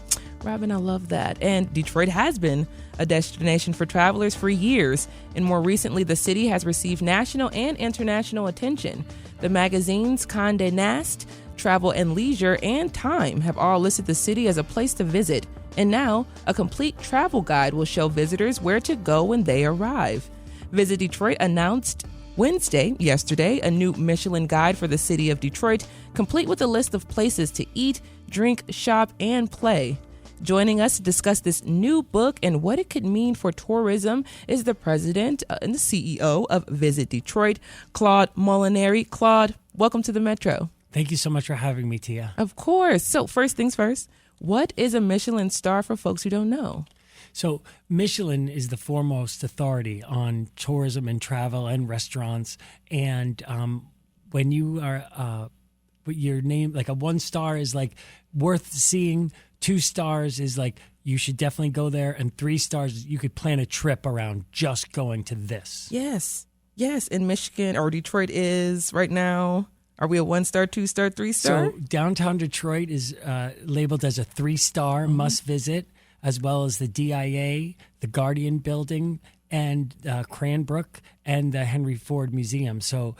Robin, I love that. And Detroit has been a destination for travelers for years, and more recently, the city has received national and international attention. The magazines Condé Nast, Travel and Leisure, and Time have all listed the city as a place to visit. And now, a complete travel guide will show visitors where to go when they arrive. Visit Detroit announced yesterday, a new Michelin guide for the city of Detroit, complete with a list of places to eat, drink, shop, and play. Joining us to discuss this new book and what it could mean for tourism is the president and the CEO of Visit Detroit, Claude Molinari. Claude, welcome to the Metro. Thank you so much for having me, Tia. Of course. So first things first, what is a Michelin star for folks who don't know? So Michelin is the foremost authority on tourism and travel and restaurants. And when you are, your name, like a 1 star is like worth seeing. 2 stars is like you should definitely go there. And 3 stars, you could plan a trip around just going to this. Yes. In Michigan or Detroit is right now. Are we a 1 star, 2 star, 3 star? So downtown Detroit is labeled as a 3 star must visit, as well as the DIA, the Guardian Building, and Cranbrook, and the Henry Ford Museum. So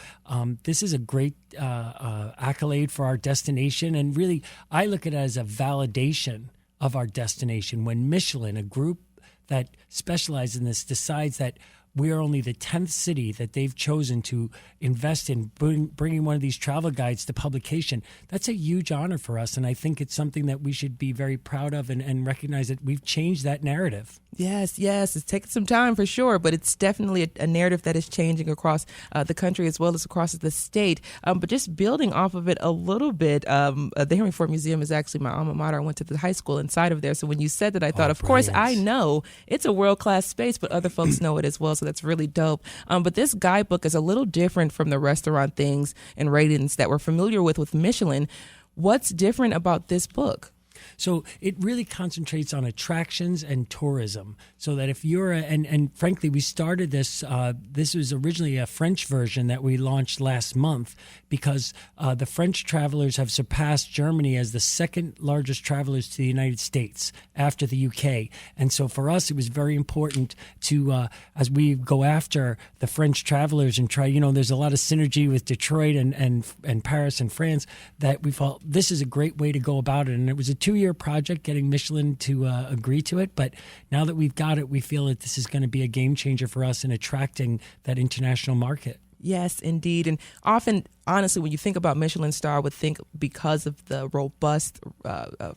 this is a great accolade for our destination. And really, I look at it as a validation of our destination. When Michelin, a group that specializes in this, decides that we are only the 10th city that they've chosen to invest in bringing one of these travel guides to publication. That's a huge honor for us, and I think it's something that we should be very proud of and recognize that we've changed that narrative. Yes. It's taken some time for sure, but it's definitely a narrative that is changing across the country as well as across the state. But just building off of it a little bit, the Henry Ford Museum is actually my alma mater. I went to the high school inside of there. So when you said that, I thought, of course, I know it's a world-class space, but other folks know it as well. So that's really dope. But this guidebook is a little different from the restaurant things and ratings that we're familiar with Michelin. What's different about this book? So it really concentrates on attractions and tourism. So that if you're, and frankly, we started this, this was originally a French version that we launched last month because the French travelers have surpassed Germany as the second largest travelers to the United States after the UK. And so for us, it was very important to, as we go after the French travelers and try, there's a lot of synergy with Detroit and Paris and France, that we felt this is a great way to go about it. And it was a 2-year project getting Michelin to agree to it. But now that we've got it, we feel that this is going to be a game changer for us in attracting that international market. Yes, indeed. And often, honestly, when you think about Michelin star, I would think because of the robust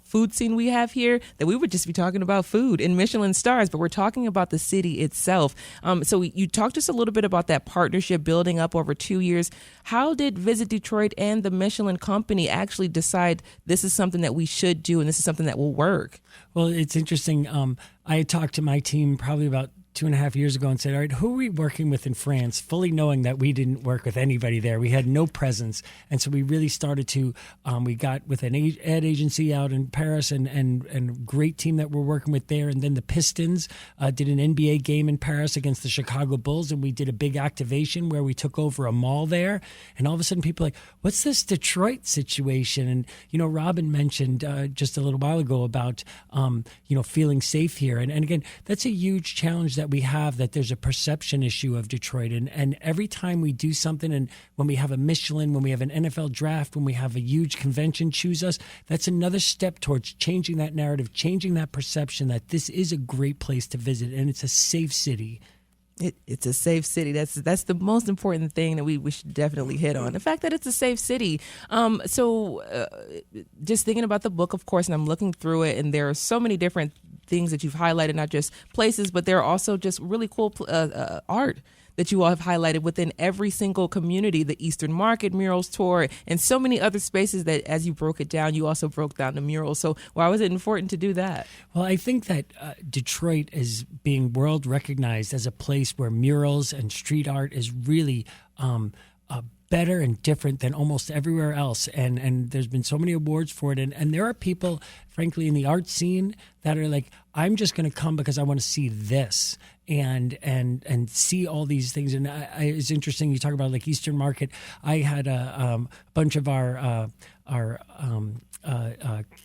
food scene we have here, that we would just be talking about food and Michelin stars, but we're talking about the city itself. So you talked to us a little bit about that partnership building up over 2 years. How did Visit Detroit and the Michelin Company actually decide this is something that we should do and this is something that will work? Well, it's interesting. I had talked to my team probably about 2.5 years ago and said, all right, who are we working with in France, fully knowing that we didn't work with anybody there. We had no presence. And so we really started to, we got with an ad agency out in Paris and great team that we're working with there. And then the Pistons did an NBA game in Paris against the Chicago Bulls. And we did a big activation where we took over a mall there. And all of a sudden people are like, what's this Detroit situation? And, Robin mentioned just a little while ago about, feeling safe here. And again, that's a huge challenge that we have, that there's a perception issue of Detroit. And every time we do something, and when we have a Michelin, when we have an NFL draft, when we have a huge convention choose us, that's another step towards changing that narrative, changing that perception that this is a great place to visit and it's a safe city. It's a safe city. That's the most important thing that we should definitely hit on. The fact that it's a safe city. Just thinking about the book, of course, and I'm looking through it, and there are so many different things that you've highlighted, not just places, but there are also just really cool art that you all have highlighted within every single community, the Eastern Market Murals Tour, and so many other spaces that, as you broke it down, you also broke down the murals. So why was it important to do that? Well, I think that Detroit is being world recognized as a place where murals and street art is really better and different than almost everywhere else. And there's been so many awards for it. And there are people, frankly, in the art scene that are like, I'm just going to come because I want to see this and see all these things. And it's interesting you talk about like Eastern Market. I had a bunch of our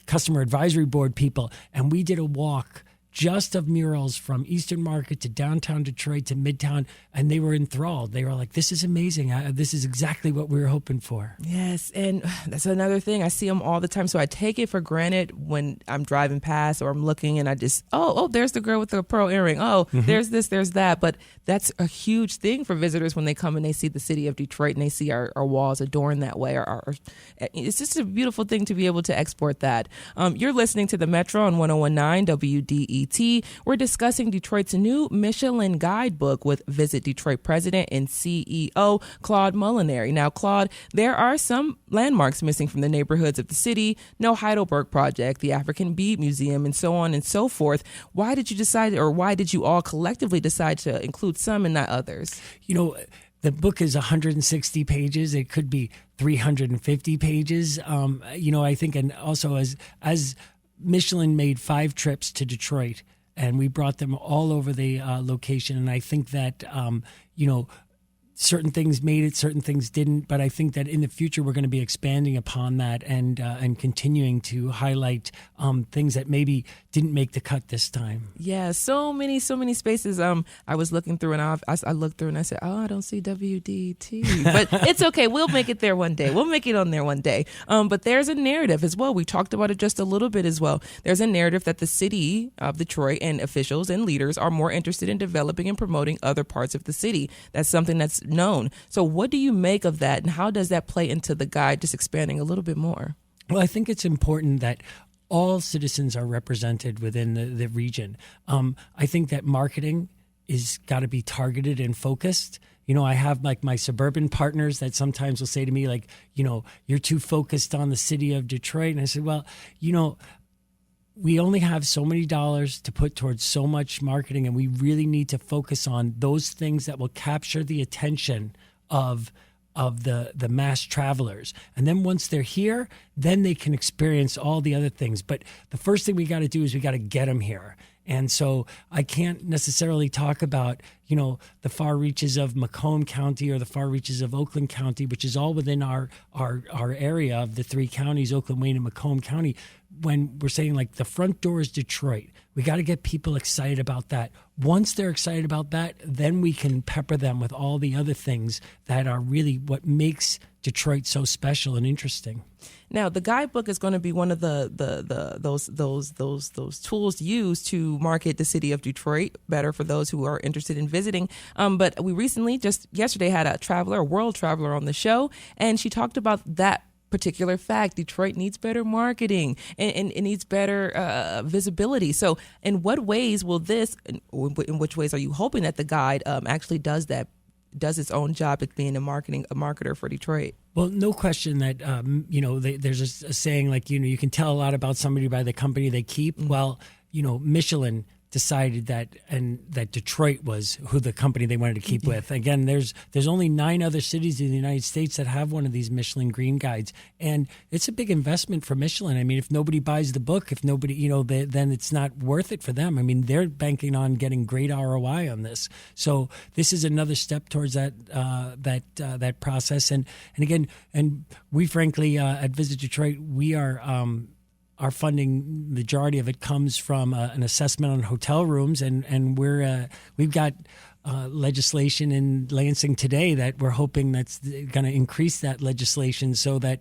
customer advisory board people, and we did a walk just of murals from Eastern Market to downtown Detroit to Midtown, and they were enthralled. They were like, this is amazing. This is exactly what we were hoping for. Yes, and that's another thing. I see them all the time, so I take it for granted when I'm driving past or I'm looking, and I just, there's the girl with the pearl earring. There's this, there's that. But that's a huge thing for visitors when they come and they see the city of Detroit and they see our walls adorned that way. It's just a beautiful thing to be able to export that. You're listening to The Metro on 101.9 WDET. We're discussing Detroit's new Michelin guidebook with Visit Detroit President and CEO Claude Molinari. Now, Claude, there are some landmarks missing from the neighborhoods of the city. No Heidelberg Project, the African Bead Museum, and so on and so forth. Why did you all collectively decide to include some and not others? The book is 160 pages. It could be 350 pages. I think, and also as Michelin made 5 trips to Detroit, and we brought them all over the location. And I think that, certain things made it, certain things didn't. But I think that in the future, we're going to be expanding upon that and continuing to highlight things that maybe didn't make the cut this time. Yeah, so many spaces. I was looking through, and I looked through, and I said, I don't see WDT. But it's okay. We'll make it there one day. We'll make it on there one day. But there's a narrative as well. We talked about it just a little bit as well. There's a narrative that the city of Detroit and officials and leaders are more interested in developing and promoting other parts of the city. That's something that's known. So what do you make of that, and how does that play into the guide, just expanding a little bit more? Well, I think it's important that all citizens are represented within the region. I think that marketing is got to be targeted and focused. I have like my suburban partners that sometimes will say to me, like, you're too focused on the city of Detroit. And I said, well, we only have so many dollars to put towards so much marketing, and we really need to focus on those things that will capture the attention of the mass travelers. And then once they're here, then they can experience all the other things. But the first thing we got to do is we got to get them here. And so I can't necessarily talk about, the far reaches of Macomb County or the far reaches of Oakland County, which is all within our area of the 3 counties, Oakland, Wayne, and Macomb County. When we're saying like the front door is Detroit, we got to get people excited about that. Once they're excited about that, then we can pepper them with all the other things that are really what makes Detroit so special and interesting. Now, the guidebook is going to be one of those tools used to market the city of Detroit better for those who are interested in visiting. But we recently, just yesterday, had a world traveler on the show, and she talked about that particular fact. Detroit needs better marketing and it needs better visibility. So in what ways will this, in which ways are you hoping that the guide actually does its own job at being a marketer for Detroit? Well, no question that, there's a saying like, you can tell a lot about somebody by the company they keep. Mm-hmm. Well, Michelin decided that Detroit was who the company they wanted to keep with. Again, there's only 9 other cities in the United States that have one of these Michelin Green guides, and it's a big investment for Michelin. I mean, if nobody buys the book, if nobody, then it's not worth it for them. I mean, they're banking on getting great ROI on this. So this is another step towards that process. And again, we frankly at Visit Detroit, we are. Our funding, majority of it comes from an assessment on hotel rooms, and we've got legislation in Lansing today that we're hoping that's going to increase that legislation so that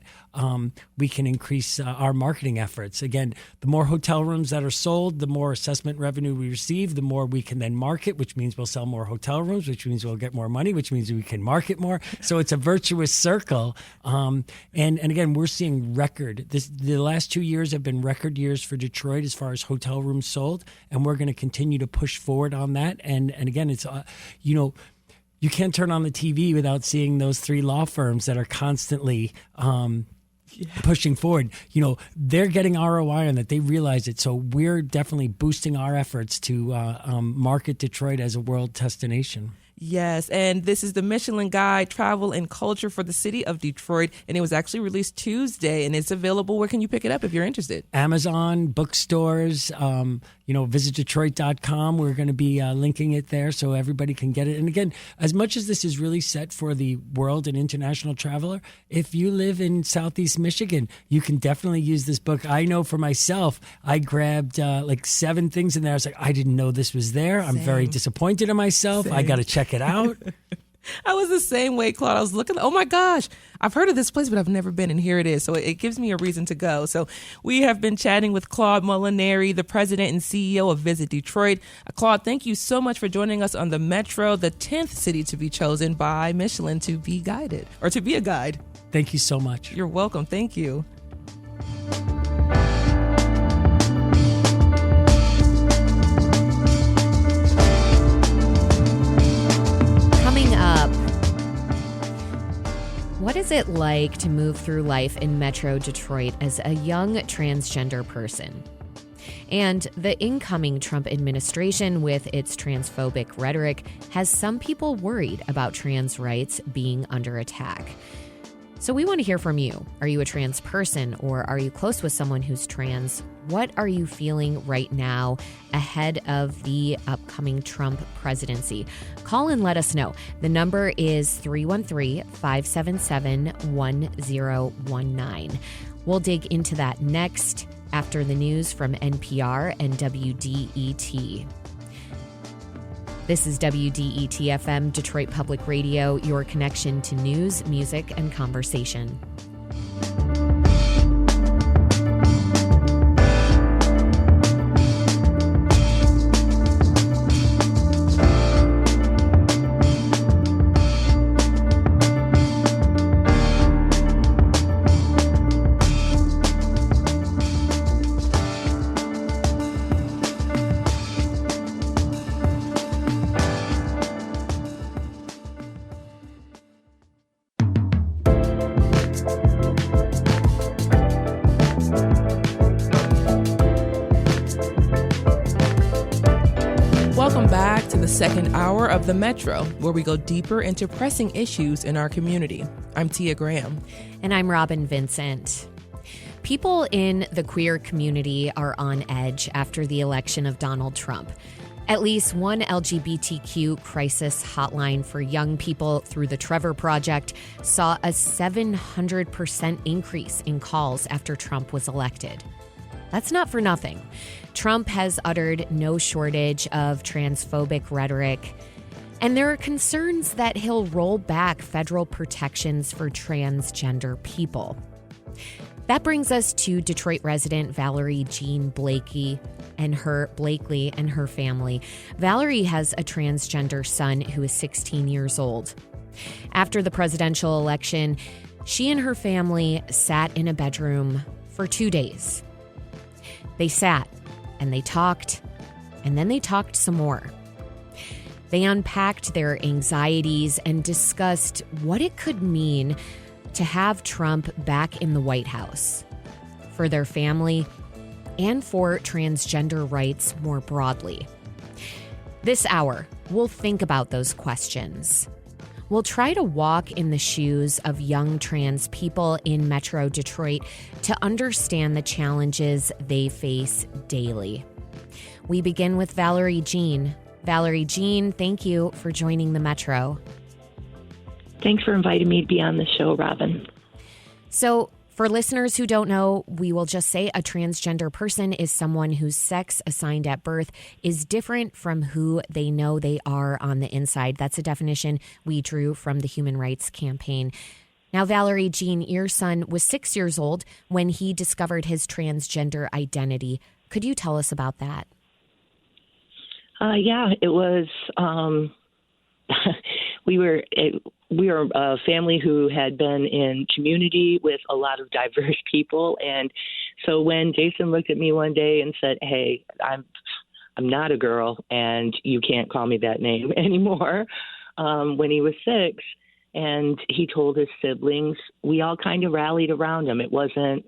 we can increase our marketing efforts. Again, the more hotel rooms that are sold, the more assessment revenue we receive, the more we can then market, which means we'll sell more hotel rooms, which means we'll get more money, which means we can market more. So it's a virtuous circle. And again, we're seeing the last 2 years have been record years for Detroit as far as hotel rooms sold, and we're going to continue to push forward on that. And again, it's you can't turn on the TV without seeing those 3 law firms that are constantly pushing forward. They're getting ROI on that. They realize it. So we're definitely boosting our efforts to market Detroit as a world destination. Yes, and this is the Michelin Guide, Travel and Culture for the City of Detroit, and it was actually released Tuesday, and it's available. Where can you pick it up if you're interested? Amazon, bookstores, visit Detroit.com. We're going to be linking it there so everybody can get it. And again, as much as this is really set for the world and international traveler, if you live in Southeast Michigan, you can definitely use this book. I know for myself, I grabbed 7 things in there. I was like, I didn't know this was there. I'm very disappointed in myself. I got to check it out. I was the same way, Claude. I was looking, oh my gosh, I've heard of this place, but I've never been, and here it is. So it gives me a reason to go. So we have been chatting with Claude Molinari, the president and CEO of Visit Detroit. Claude, thank you so much for joining us on the Metro, the 10th city to be chosen by Michelin to be guided, or to be a guide. Thank you so much. You're welcome. Thank you. What is it like to move through life in Metro Detroit as a young transgender person? And the incoming Trump administration, with its transphobic rhetoric, has some people worried about trans rights being under attack. So we want to hear from you. Are you a trans person, or are you close with someone who's trans? What are you feeling right now ahead of the upcoming Trump presidency? Call and let us know. The number is 313-577-1019. We'll dig into that next after the news from NPR and WDET. This is WDET-FM, Detroit Public Radio, your connection to news, music, and conversation. Welcome back to the second hour of the Metro, where we go deeper into pressing issues in our community. I'm Tia Graham. And I'm Robin Vincent. People in the queer community are on edge after the election of Donald Trump. At least one LGBTQ crisis hotline for young people through the Trevor Project saw a 700% increase in calls after Trump was elected. That's not for nothing. Trump has uttered no shortage of transphobic rhetoric, and there are concerns that he'll roll back federal protections for transgender people. That brings us to Detroit resident Valerie Jean Blakely and her family. Valerie has a transgender son who is 16 years old. After the presidential election, she and her family sat in a bedroom for 2 days. They sat and they talked, and then they talked some more. They unpacked their anxieties and discussed what it could mean to have Trump back in the White House for their family and for transgender rights more broadly. This hour, we'll think about those questions. We'll try to walk in the shoes of young trans people in Metro Detroit to understand the challenges they face daily. We begin with Valerie Jean. Valerie Jean, thank you for joining the Metro. Thanks for inviting me to be on the show, Robin. So, For listeners who don't know, we will just say a transgender person is someone whose sex assigned at birth is different from who they know they are on the inside. That's a definition we drew from the Human Rights Campaign. Now, Valerie Jean, your son was 6 years old when he discovered his transgender identity. Could you tell us about that? Yeah, it was. We were a family who had been in community with a lot of diverse people, and so when Jason looked at me one day and said, "Hey, I'm not a girl, and you can't call me that name anymore," when he was 6, and he told his siblings, we all kind of rallied around him. It wasn't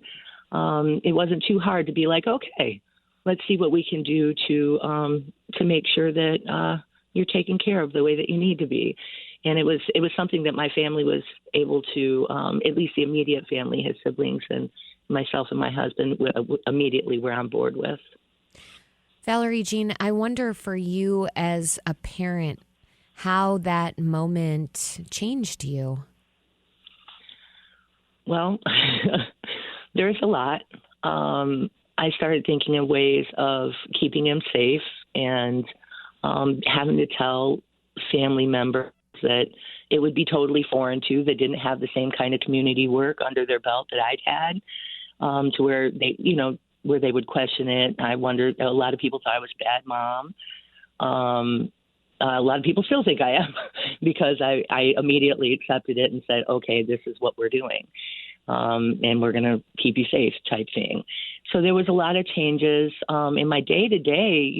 too hard to be like, okay, let's see what we can do to make sure that you're taken care of the way that you need to be. And it was something that my family was able to, at least the immediate family, his siblings and myself and my husband immediately were on board with. Valerie Jean, I wonder for you as a parent, how that moment changed you. Well, there's a lot. I started thinking of ways of keeping him safe and having to tell family members that it would be totally foreign to, that didn't have the same kind of community work under their belt that I'd had, to where where they would question it. I wondered, a lot of people thought I was a bad mom. A lot of people still think I am because I immediately accepted it and said, okay, this is what we're doing. And we're going to keep you safe type thing. So there was a lot of changes in my day to day.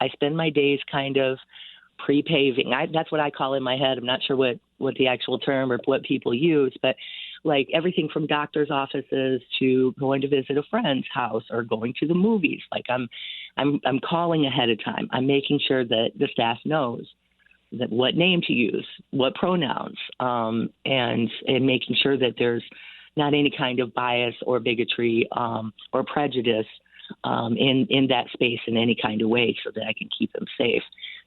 I spend my days kind of pre-paving. That's what I call in my head. I'm not sure what the actual term or what people use, but like everything from doctor's offices to going to visit a friend's house or going to the movies. Like I'm calling ahead of time. I'm making sure that the staff knows that what name to use, what pronouns, and making sure that there's not any kind of bias or bigotry or prejudice in that space in any kind of way, so that I can keep them safe.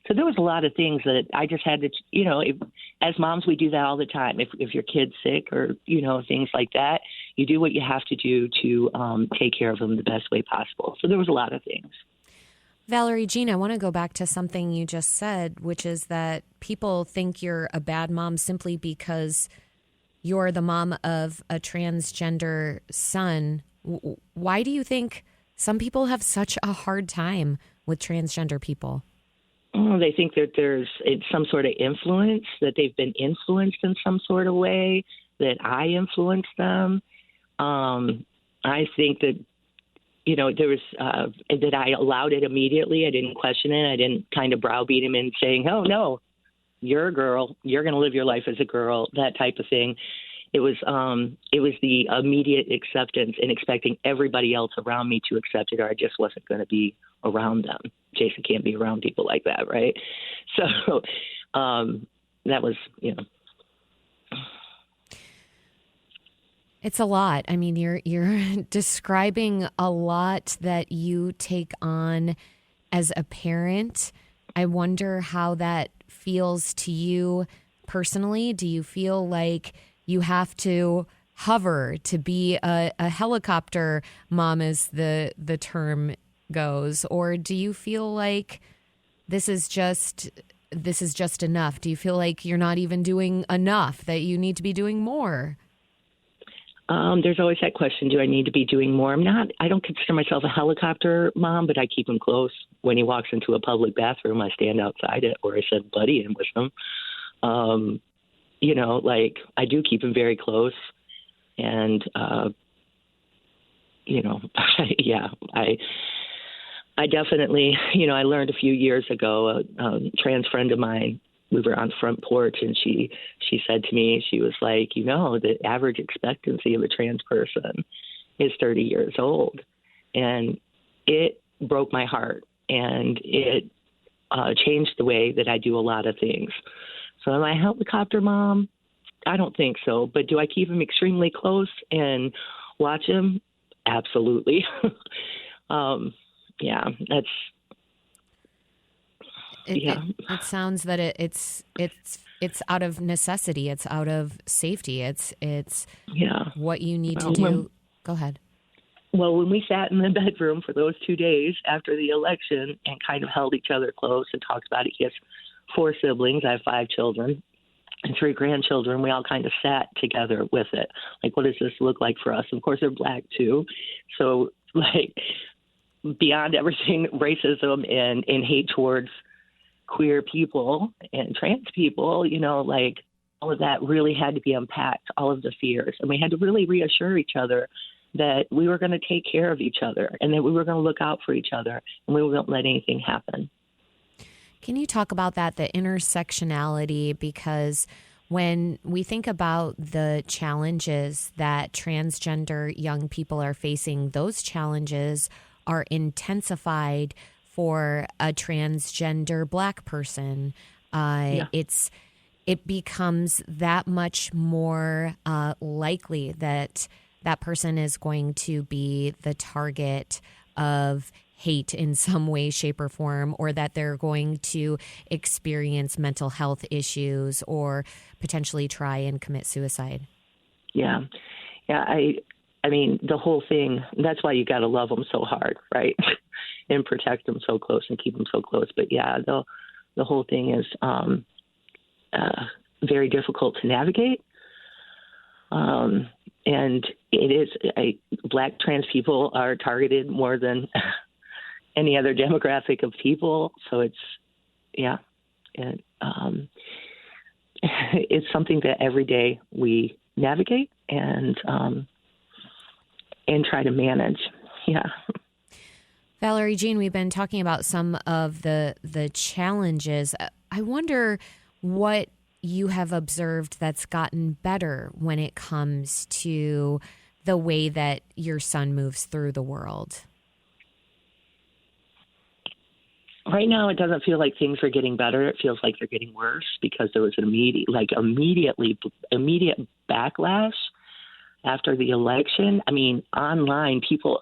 So there was a lot of things that I just had to, as moms, we do that all the time. If your kid's sick or, things like that, you do what you have to do to take care of them the best way possible. So there was a lot of things. Valerie Jean, I want to go back to something you just said, which is that people think you're a bad mom simply because you're the mom of a transgender son. Why do you think some people have such a hard time with transgender people? Oh, they think that it's some sort of influence, that they've been influenced in some sort of way, that I influenced them. I think that, there was that I allowed it immediately. I didn't question it. I didn't kind of browbeat him in saying, oh, no, you're a girl. You're going to live your life as a girl, that type of thing. It was the immediate acceptance and expecting everybody else around me to accept it, or I just wasn't going to be around them. Jason can't be around people like that, right? So that was, It's a lot. I mean, you're describing a lot that you take on as a parent. I wonder how that feels to you personally. Do you feel like you have to hover to be a helicopter mom, as the term goes, or do you feel like this is just enough? Do you feel like you're not even doing enough, that you need to be doing more? There's always that question, do I need to be doing more? I don't consider myself a helicopter mom, but I keep him close. When he walks into a public bathroom, I stand outside it, or I send Buddy in with him. I do keep him very close. And, I definitely, I learned a few years ago, a trans friend of mine, we were on the front porch, and she said to me, she was like, the average expectancy of a trans person is 30 years old. And it broke my heart, and it changed the way that I do a lot of things. So am I a helicopter mom? I don't think so. But do I keep him extremely close and watch him? Absolutely. It sounds that it's It's out of necessity. It's out of safety. It's Yeah. what you need to do. Go ahead. Well, when we sat in the bedroom for those 2 days after the election and kind of held each other close and talked about it, he has 4 siblings. I have 5 children and 3 grandchildren. We all kind of sat together with it. Like, what does this look like for us? And of course, they're Black too. So, like, beyond everything, racism and hate towards queer people and trans people, like, all of that really had to be unpacked, all of the fears. And we had to really reassure each other that we were going to take care of each other and that we were going to look out for each other and we weren't going to let anything happen. Can you talk about that, the intersectionality? Because when we think about the challenges that transgender young people are facing, those challenges are intensified for a transgender Black person. It becomes that much more likely that that person is going to be the target of hate in some way, shape, or form, or that they're going to experience mental health issues or potentially try and commit suicide. Yeah. I mean, the whole thing, that's why you got to love them so hard, right? And protect them so close and keep them so close. But yeah, the whole thing is very difficult to navigate. And it is, Black trans people are targeted more than any other demographic of people. So it's something that every day we navigate and try to manage. Yeah. Valerie Jean, we've been talking about some of the challenges. I wonder what you have observed that's gotten better when it comes to the way that your son moves through the world. Right now, it doesn't feel like things are getting better. It feels like they're getting worse because there was an immediate backlash after the election. I mean, online, people,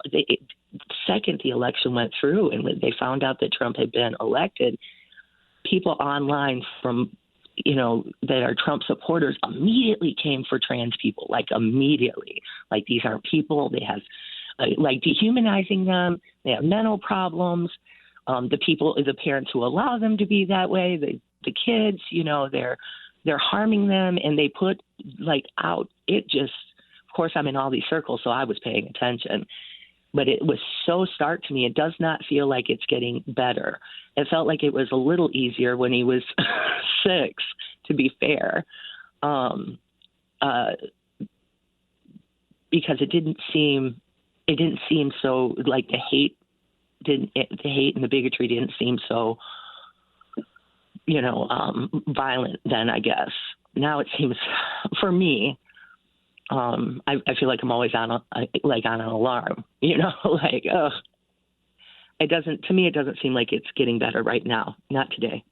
second the election went through and when they found out that Trump had been elected, people online from that are Trump supporters immediately came for trans people, like immediately. Like, these aren't people. They have, like, dehumanizing them. They have mental problems. The parents who allow them to be that way, the kids, they're harming them, and they put, like, out. It just, of course, I'm in all these circles, so I was paying attention. But it was so stark to me. It does not feel like it's getting better. It felt like it was a little easier when he was 6, to be fair, because it didn't seem so, like, the hate and the bigotry didn't seem so, violent then, I guess. Now it seems, for me, I feel like I'm always on an alarm, like, it doesn't seem like it's getting better right now. Not today.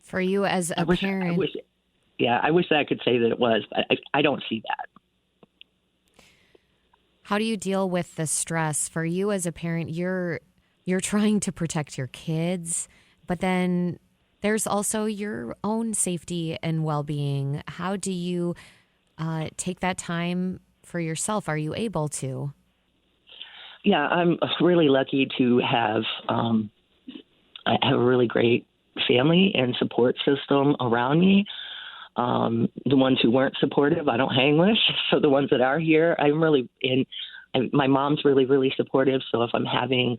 For you as a parent. I wish that I could say that it was, but I don't see that. How do you deal with the stress? For you as a parent, you're trying to protect your kids, but then there's also your own safety and well-being. How do you take that time for yourself? Are you able to? Yeah, I'm really lucky to have I have a really great family and support system around me. The ones who weren't supportive, I don't hang with. So the ones that are here, my mom's really, really supportive. So if I'm having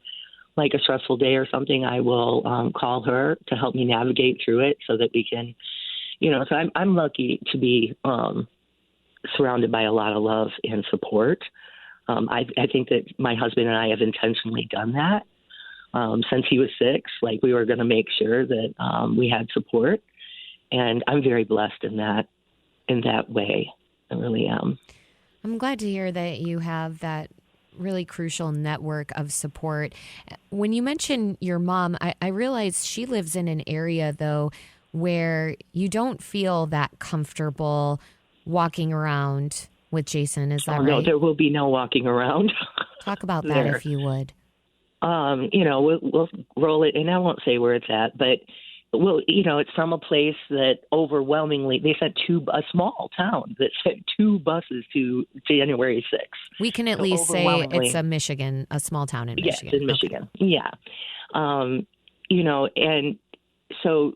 like a stressful day or something, I will call her to help me navigate through it so that we can, so I'm lucky to be surrounded by a lot of love and support. I think that my husband and I have intentionally done that since he was 6. Like, we were going to make sure that we had support, and I'm very blessed in that way. I really am. I'm glad to hear that you have that really crucial network of support. When you mention your mom, I realize she lives in an area, though, where you don't feel that comfortable walking around with Jason. Is that right? No, there will be no walking around. Talk about that if you would. We'll roll it, and I won't say where it's at, but Well, it's from a place that overwhelmingly, they sent a small town that sent 2 buses to January 6th. We can at least say it's a small town in Michigan. Yes, in Michigan. Okay. Yeah. And so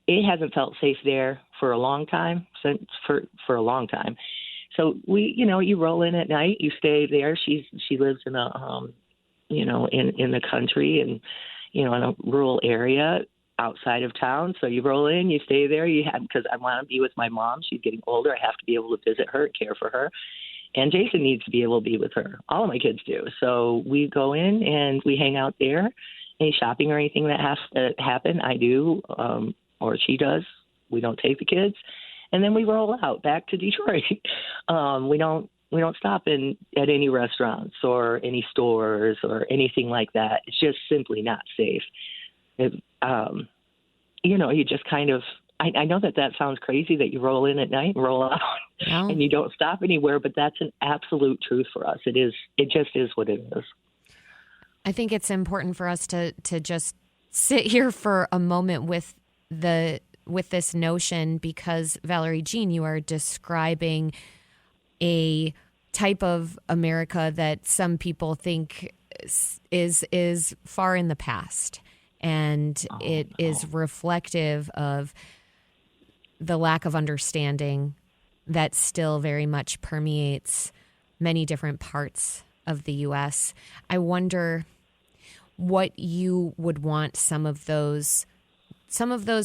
it hasn't felt safe there for a long time, for a long time. So you roll in at night, you stay there. She lives in a, in the country and, in a rural area outside of town. So you roll in, you stay there. Because I want to be with my mom. She's getting older. I have to be able to visit her, care for her. And Jason needs to be able to be with her. All of my kids do. So we go in and we hang out there. Any shopping or anything that has to happen, I do, or she does. We don't take the kids. And then we roll out back to Detroit. We don't stop at any restaurants or any stores or anything like that. It's just simply not safe. You just kind of, I know that sounds crazy that you roll in at night and roll out and you don't stop anywhere, but that's an absolute truth for us. It just is what it is. I think it's important for us to just sit here for a moment with this notion, because Valerie Jean, you are describing a type of America that some people think is far in the past. And it is reflective of the lack of understanding that still very much permeates many different parts of the U.S. I wonder what you would want some of those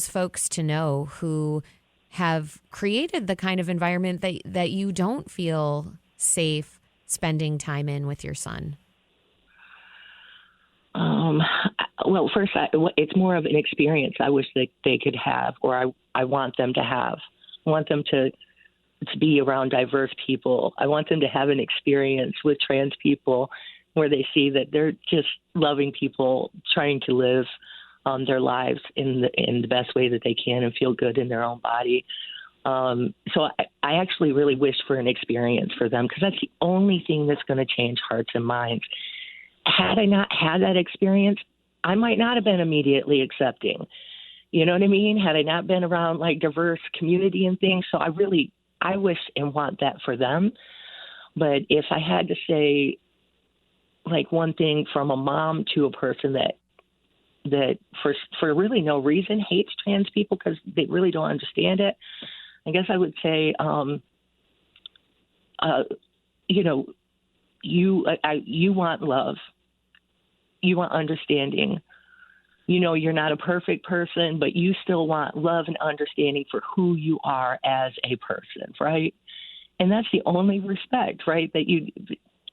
folks to know who have created the kind of environment that you don't feel safe spending time in with your son. Well, first, it's more of an experience I wish that they could have, or I want them to have. I want them to be around diverse people. I want them to have an experience with trans people where they see that they're just loving people trying to live their lives in the best way that they can and feel good in their own body. So I actually really wish for an experience for them, because that's the only thing that's going to change hearts and minds. Had I not had that experience, I might not have been immediately accepting. You know what I mean? Had I not been around like diverse community and things. So I wish and want that for them. But if I had to say like one thing from a mom to a person that for really no reason hates trans people because they really don't understand it, I guess I would say, you want love. You want understanding. You're not a perfect person, but you still want love and understanding for who you are as a person, right? And that's the only respect, right?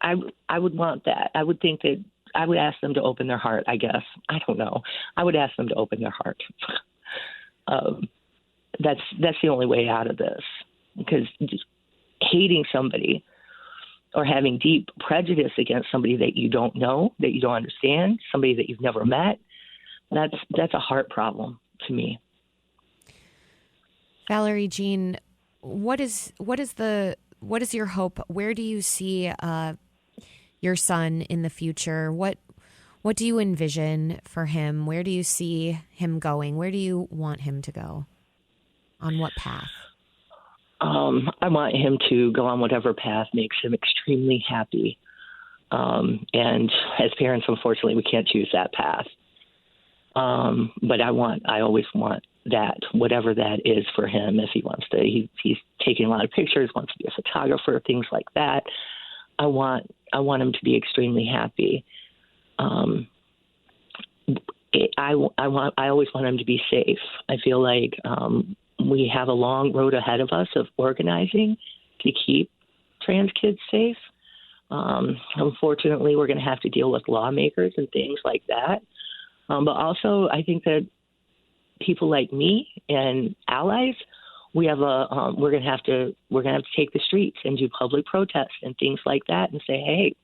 I would want that. I would think that I would ask them to open their heart, I guess. I don't know. I would ask them to open their heart. That's the only way out of this, because just hating somebody or having deep prejudice against somebody that you don't know, that you don't understand, somebody that you've never met, that's a heart problem to me. Valerie Jean, what is your hope? Where do you see your son in the future? What do you envision for him? Where do you see him going? Where do you want him to go? On what path? I want him to go on whatever path makes him extremely happy. And as parents, unfortunately, we can't choose that path. But I always want that, whatever that is for him. If he wants to, he's taking a lot of pictures, wants to be a photographer, things like that. I want him to be extremely happy. I always want him to be safe. I feel like we have a long road ahead of us of organizing to keep trans kids safe. Unfortunately, we're going to have to deal with lawmakers and things like that. But also, I think that people like me and allies, we're going to have to take the streets and do public protests and things like that, and say, hey,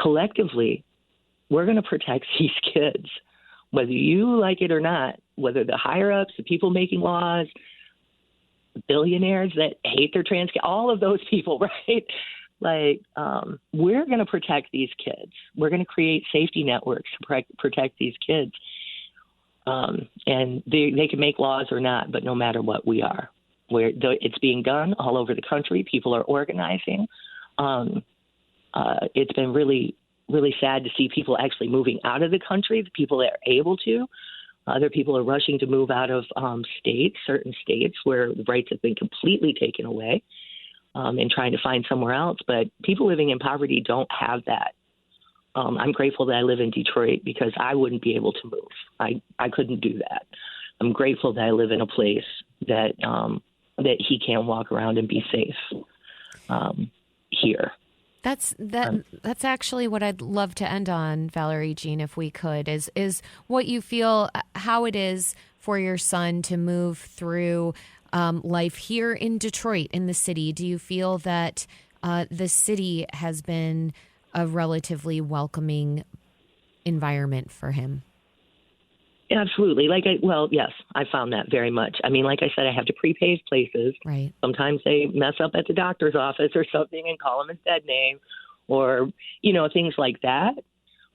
collectively, we're going to protect these kids, whether you like it or not. Whether the higher ups, the people making laws, billionaires that hate their trans, all of those people, right? Like, we're going to protect these kids. We're going to create safety networks to protect these kids. And they can make laws or not, but no matter what, we are. It's being done all over the country. People are organizing. It's been really, really sad to see people actually moving out of the country, the people that are able to. Other people are rushing to move out of certain states where the rights have been completely taken away, and trying to find somewhere else. But people living in poverty don't have that. I'm grateful that I live in Detroit because I wouldn't be able to move. I couldn't do that. I'm grateful that I live in a place that he can walk around and be safe here. That's actually what I'd love to end on, Valerie Jean, if we could, is what you feel, how it is for your son to move through life here in Detroit, in the city. Do you feel that the city has been a relatively welcoming environment for him? Absolutely. Yes, I found that very much. I mean, like I said, I have to prepay places. Right. Sometimes they mess up at the doctor's office or something and call him his dead name or, things like that.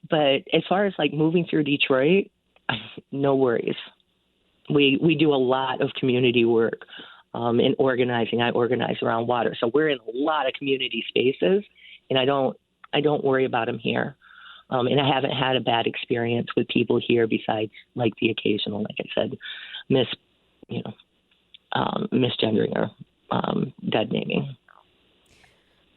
But as far as moving through Detroit, no worries. We do a lot of community work in organizing. I organize around water. So we're in a lot of community spaces, and I don't worry about them here. And I haven't had a bad experience with people here besides the occasional, like I said, misgendering or dead naming.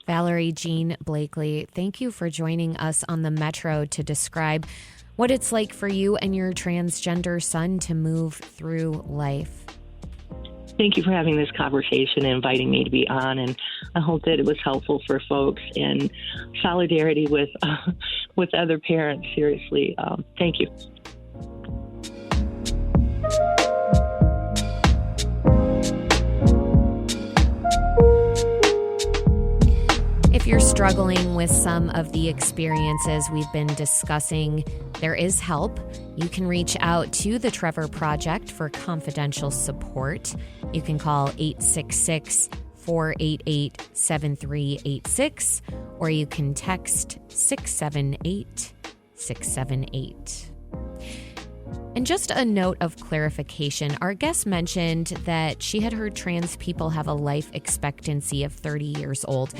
Valerie Jean Blakely, thank you for joining us on the Metro to describe what it's like for you and your transgender son to move through life. Thank you for having this conversation and inviting me to be on, and I hope that it was helpful for folks and solidarity with other parents. Seriously, thank you. If you're struggling with some of the experiences we've been discussing, there is help. You can reach out to the Trevor Project for confidential support. You can call 866-488-7386, or you can text 678-678. And just a note of clarification, our guest mentioned that she had heard trans people have a life expectancy of 30 years old.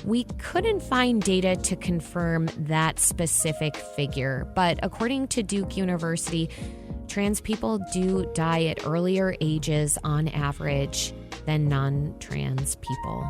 We couldn't find data to confirm that specific figure, but according to Duke University, trans people do die at earlier ages on average than non-trans people.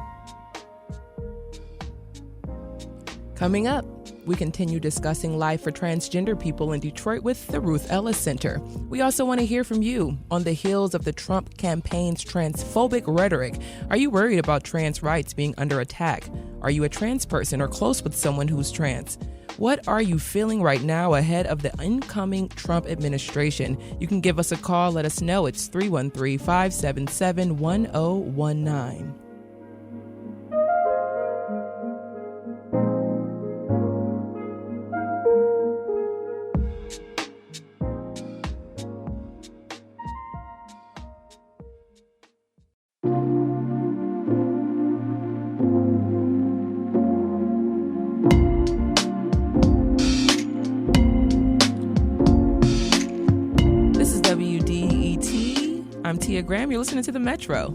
Coming up, we continue discussing life for transgender people in Detroit with the Ruth Ellis Center. We also want to hear from you. On the heels of the Trump campaign's transphobic rhetoric, are you worried about trans rights being under attack? Are you a trans person or close with someone who's trans? What are you feeling right now ahead of the incoming Trump administration? You can give us a call. Let us know. It's 313-577-1019. Graham, you're listening to The Metro.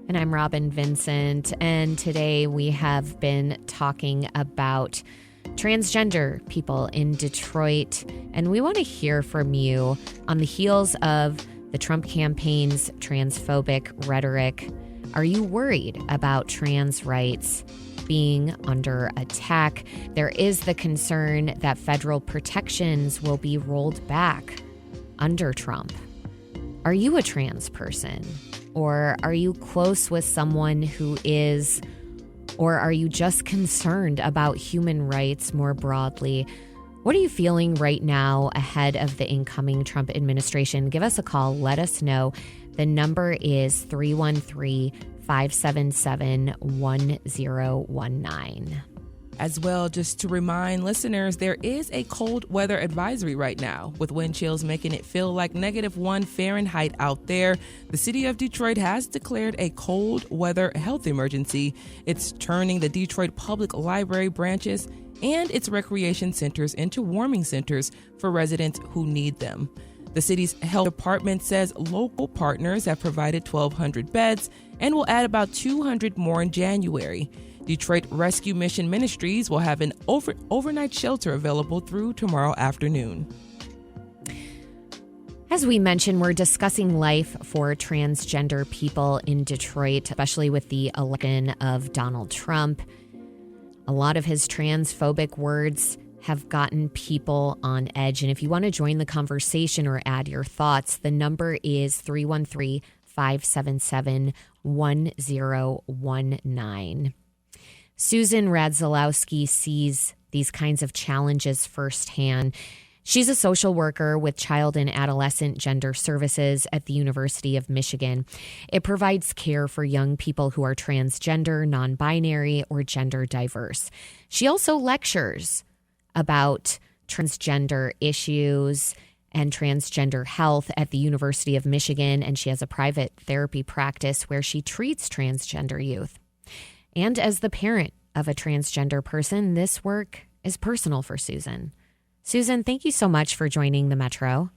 And I'm Robin Vincent, and today we have been talking about transgender people in Detroit, and we want to hear from you on the heels of the Trump campaign's transphobic rhetoric. Are you worried about trans rights being under attack? There is the concern that federal protections will be rolled back under Trump. Are you a trans person? Or are you close with someone who is? Or are you just concerned about human rights more broadly? What are you feeling right now ahead of the incoming Trump administration? Give us a call. Let us know. The number is 313-577-1019. As well, just to remind listeners, there is a cold weather advisory right now, with wind chills making it feel like -1 Fahrenheit out there. The city of Detroit has declared a cold weather health emergency. It's turning the Detroit Public Library branches and its recreation centers into warming centers for residents who need them. The city's health department says local partners have provided 1,200 beds and will add about 200 more in January. Detroit Rescue Mission Ministries will have an overnight shelter available through tomorrow afternoon. As we mentioned, we're discussing life for transgender people in Detroit, especially with the election of Donald Trump. A lot of his transphobic words have gotten people on edge. And if you want to join the conversation or add your thoughts, the number is 313-577-1019. Susan Radzilowski sees these kinds of challenges firsthand. She's a social worker with child and adolescent gender services at the University of Michigan. It provides care for young people who are transgender, non-binary, or gender diverse. She also lectures about transgender issues and transgender health at the University of Michigan, and she has a private therapy practice where she treats transgender youth. And as the parent of a transgender person, this work is personal for Susan. Susan, thank you so much for joining the Metro.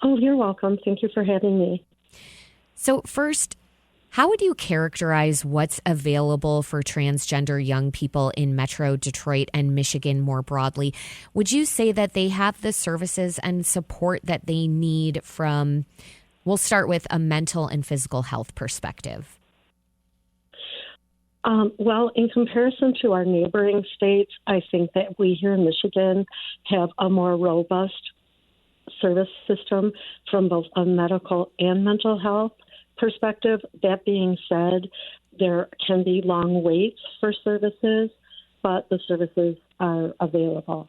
Oh, you're welcome. Thank you for having me. So first, how would you characterize what's available for transgender young people in Metro Detroit and Michigan more broadly? Would you say that they have the services and support that they need from, we'll start with a mental and physical health perspective? Well, in comparison to our neighboring states, I think that we here in Michigan have a more robust service system from both a medical and mental health perspective. That being said, there can be long waits for services, but the services are available.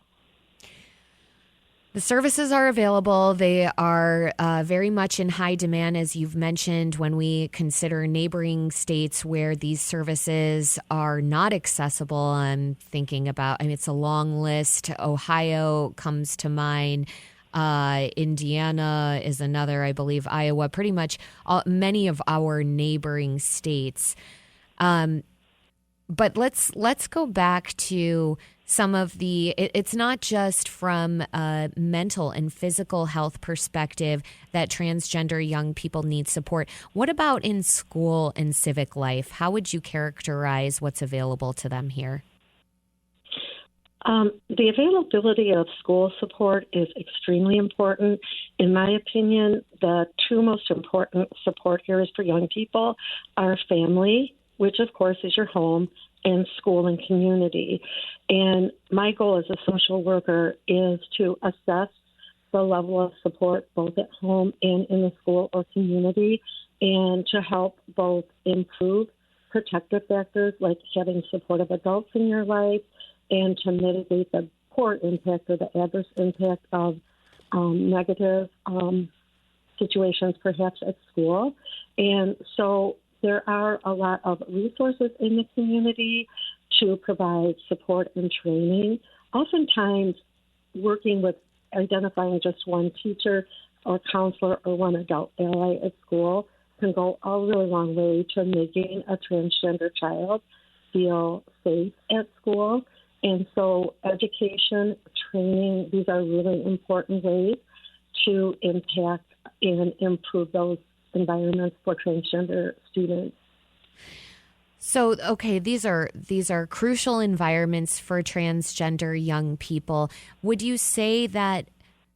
The services are available. They are very much in high demand, as you've mentioned, when we consider neighboring states where these services are not accessible. I'm thinking about, it's a long list. Ohio comes to mind. Indiana is another, I believe, Iowa, pretty much many of our neighboring states. But let's go back to some of it's not just from a mental and physical health perspective that transgender young people need support. What about in school and civic life? How would you characterize what's available to them here? The availability of school support is extremely important. In my opinion, the two most important support areas for young people are family, which of course is your home, and school and community. And my goal as a social worker is to assess the level of support both at home and in the school or community, and to help both improve protective factors like having supportive adults in your life, and to mitigate the poor impact or the adverse impact of negative situations perhaps at school. And so there are a lot of resources in the community to provide support and training. Oftentimes, working with identifying just one teacher or counselor or one adult ally at school can go a really long way to making a transgender child feel safe at school. And so education, training, these are really important ways to impact and improve those environments for transgender students. So, okay, these are crucial environments for transgender young people. Would you say that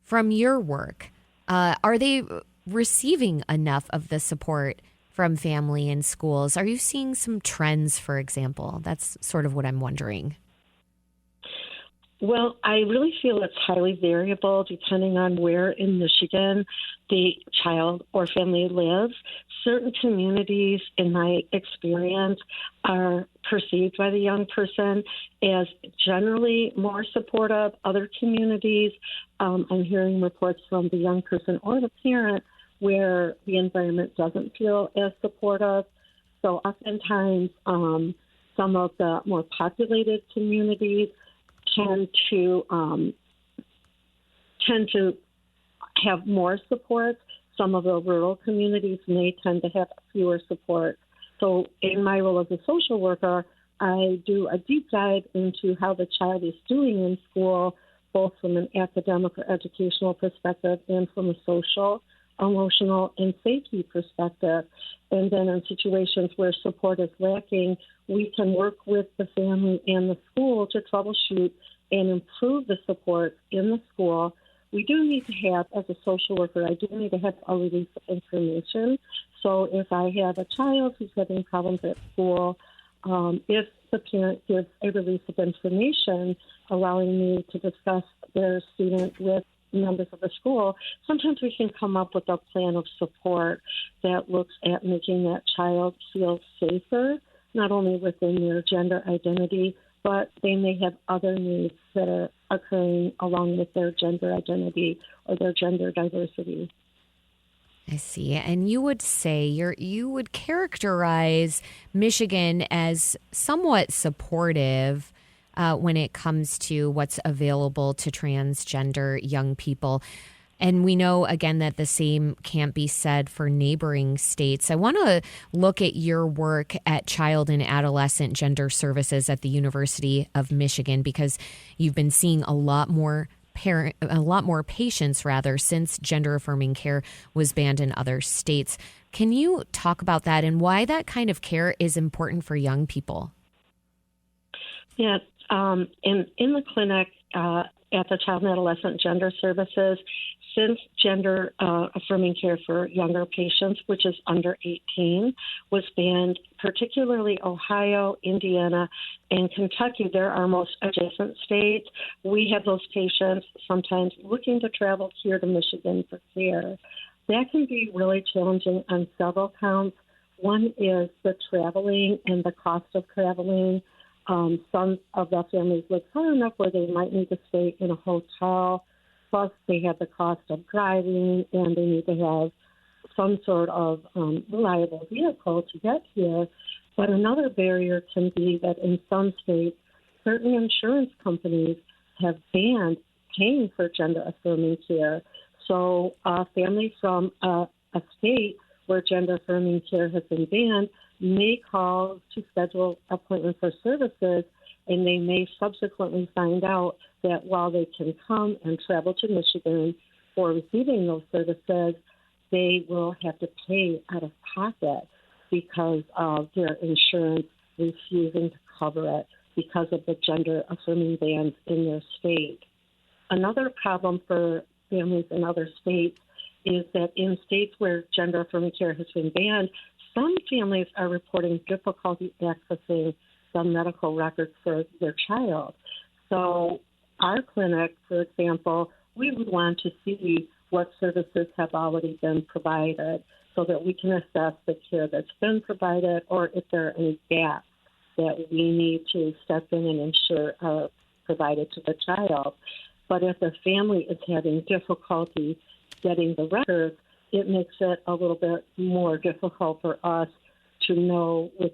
from your work, are they receiving enough of the support from family and schools? Are you seeing some trends, for example? That's sort of what I'm wondering. Well, I really feel it's highly variable depending on where in Michigan the child or family lives. Certain communities, in my experience, are perceived by the young person as generally more supportive. Other communities, I'm hearing reports from the young person or the parent where the environment doesn't feel as supportive. So oftentimes, some of the more populated communities tend to have more support. Some of the rural communities may tend to have fewer support. So in my role as a social worker, I do a deep dive into how the child is doing in school both from an academic or educational perspective and from a social, emotional, and safety perspective. And then in situations where support is lacking, we can work with the family and the school to troubleshoot and improve the support in the school. We do need to have, as a social worker, I do need to have a release of information. So if I have a child who's having problems at school, if the parent gives a release of information allowing me to discuss their student with members of the school, sometimes we can come up with a plan of support that looks at making that child feel safer, not only within their gender identity, but they may have other needs that are occurring along with their gender identity or their gender diversity. I see. And you would say you would characterize Michigan as somewhat supportive when it comes to what's available to transgender young people. And we know, again, that the same can't be said for neighboring states. I want to look at your work at Child and Adolescent Gender Services at the University of Michigan, because you've been seeing a lot more patients since gender affirming care was banned in other states. Can you talk about that and why that kind of care is important for young people? Yeah, in the clinic at the Child and Adolescent Gender Services, since gender affirming care for younger patients, which is under 18, was banned, particularly Ohio, Indiana, and Kentucky, they're our most adjacent states. We have those patients sometimes looking to travel here to Michigan for care. That can be really challenging on several counts. One is the traveling and the cost of traveling. Some of the families live far enough where they might need to stay in a hotel. Plus, they have the cost of driving, and they need to have some sort of reliable vehicle to get here. But another barrier can be that in some states, certain insurance companies have banned paying for gender-affirming care. So a family from a state where gender-affirming care has been banned may call to schedule appointments for services, and they may subsequently find out that while they can come and travel to Michigan for receiving those services, they will have to pay out of pocket because of their insurance refusing to cover it because of the gender-affirming bans in their state. Another problem for families in other states is that in states where gender-affirming care has been banned, some families are reporting difficulty accessing the medical records for their child. So our clinic, for example, we would want to see what services have already been provided so that we can assess the care that's been provided or if there are any gaps that we need to step in and ensure are provided to the child. But if the family is having difficulty getting the records, it makes it a little bit more difficult for us to know with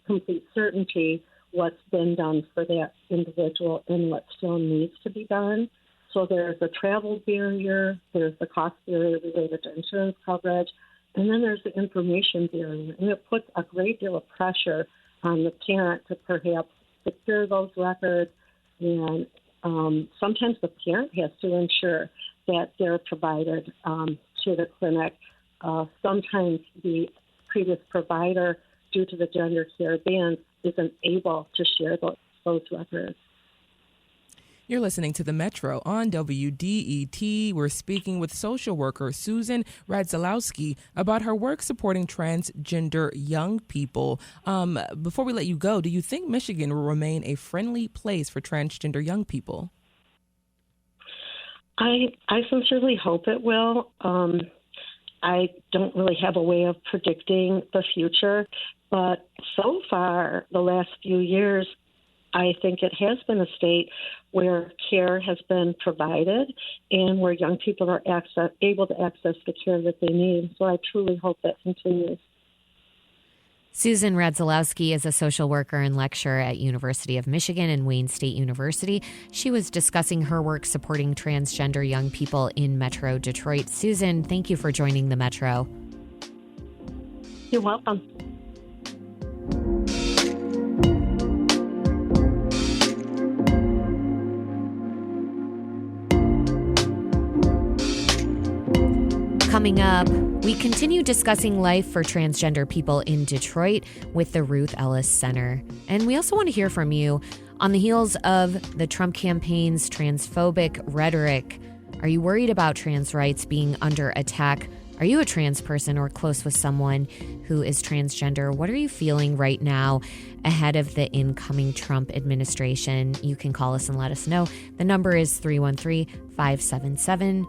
complete certainty what's been done for that individual and what still needs to be done. So there's a travel barrier, there's the cost barrier related to insurance coverage, and then there's the information barrier. And it puts a great deal of pressure on the parent to perhaps secure those records. And sometimes the parent has to ensure that they're provided to the clinic. Sometimes the previous provider, due to the gender care bans, isn't able to share those records. You're listening to The Metro on WDET. We're speaking with social worker Susan Radzilowski about her work supporting transgender young people. Before we let you go, do you think Michigan will remain a friendly place for transgender young people? I sincerely hope it will. I don't really have a way of predicting the future, but so far, the last few years, I think it has been a state where care has been provided and where young people are able to access the care that they need. So I truly hope that continues. Susan Radzilowski is a social worker and lecturer at University of Michigan and Wayne State University. She was discussing her work supporting transgender young people in Metro Detroit. Susan, thank you for joining the Metro. You're welcome. Coming up, we continue discussing life for transgender people in Detroit with the Ruth Ellis Center. And we also want to hear from you on the heels of the Trump campaign's transphobic rhetoric. Are you worried about trans rights being under attack? Are you a trans person or close with someone who is transgender? What are you feeling right now ahead of the incoming Trump administration? You can call us and let us know. The number is 313-577-1019.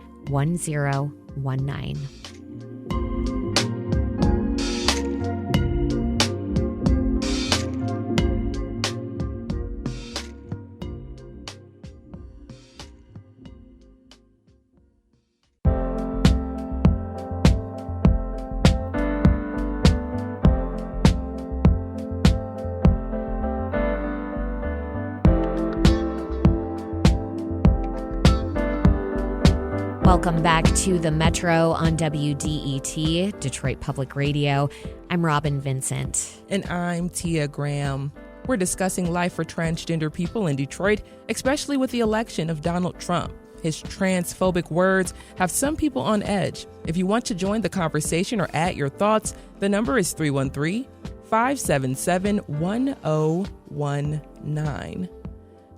Welcome back to the Metro on WDET, Detroit Public Radio. I'm Robin Vincent. And I'm Tia Graham. We're discussing life for transgender people in Detroit, especially with the election of Donald Trump. His transphobic words have some people on edge. If you want to join the conversation or add your thoughts, the number is 313-577-1019.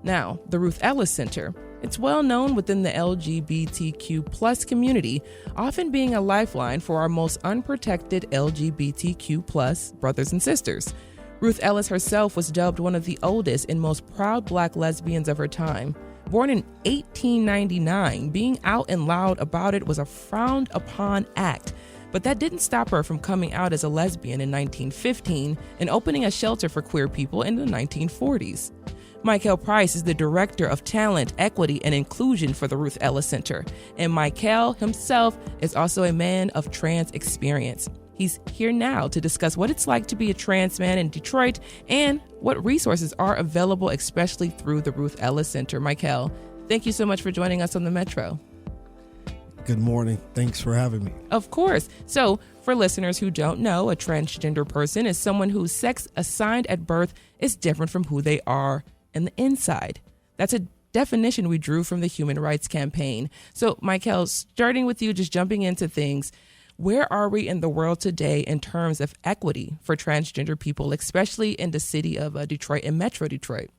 Now, the Ruth Ellis Center. It's well known within the LGBTQ plus community, often being a lifeline for our most unprotected LGBTQ plus brothers and sisters. Ruth Ellis herself was dubbed one of the oldest and most proud Black lesbians of her time. Born in 1899, being out and loud about it was a frowned upon act. But that didn't stop her from coming out as a lesbian in 1915 and opening a shelter for queer people in the 1940s. Michael Price is the Director of Talent, Equity, and Inclusion for the Ruth Ellis Center. And Michael himself is also a man of trans experience. He's here now to discuss what it's like to be a trans man in Detroit and what resources are available, especially through the Ruth Ellis Center. Michael, thank you so much for joining us on the Metro. Good morning. Thanks for having me. Of course. So, for listeners who don't know, a transgender person is someone whose sex assigned at birth is different from who they are in the inside. That's a definition we drew from the Human Rights Campaign. So, Michael, starting with you, just jumping into things, where are we in the world today in terms of equity for transgender people, especially in the city of Detroit and Metro Detroit?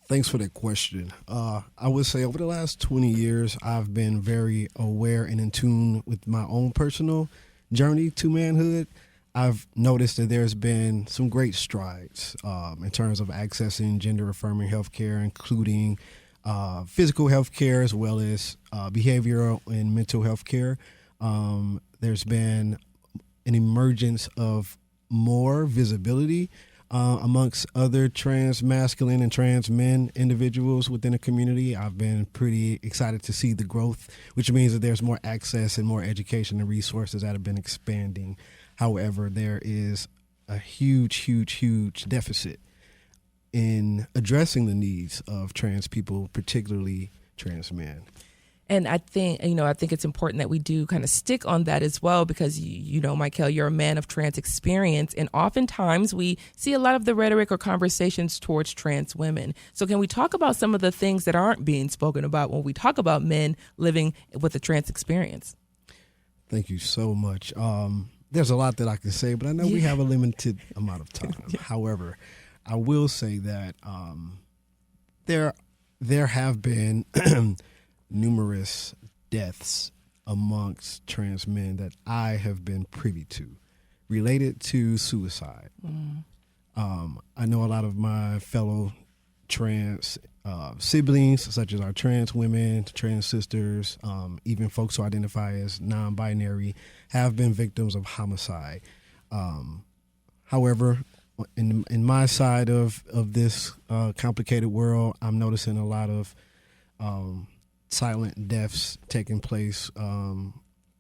Thanks for that question. I would say over the last 20 years, I've been very aware and in tune with my own personal journey to manhood. I've noticed that there's been some great strides in terms of accessing gender-affirming health care, including physical health care as well as behavioral and mental health care. There's been an emergence of more visibility amongst other trans masculine and trans men individuals within the community. I've been pretty excited to see the growth, which means that there's more access and more education and resources that have been expanding. However, there is a huge deficit in addressing the needs of trans people, particularly trans men. And I think it's important that we do kind of stick on that as well, because, Michael, you're a man of trans experience. And oftentimes we see a lot of the rhetoric or conversations towards trans women. So can we talk about some of the things that aren't being spoken about when we talk about men living with a trans experience? Thank you so much. There's a lot that I can say, but I know we have a limited amount of time. However, I will say that there have been numerous deaths amongst trans men that I have been privy to related to suicide. I know a lot of my fellow trans siblings, such as our trans women, trans sisters, even folks who identify as non-binary, have been victims of homicide. However, in my side of this complicated world, I'm noticing a lot of silent deaths taking place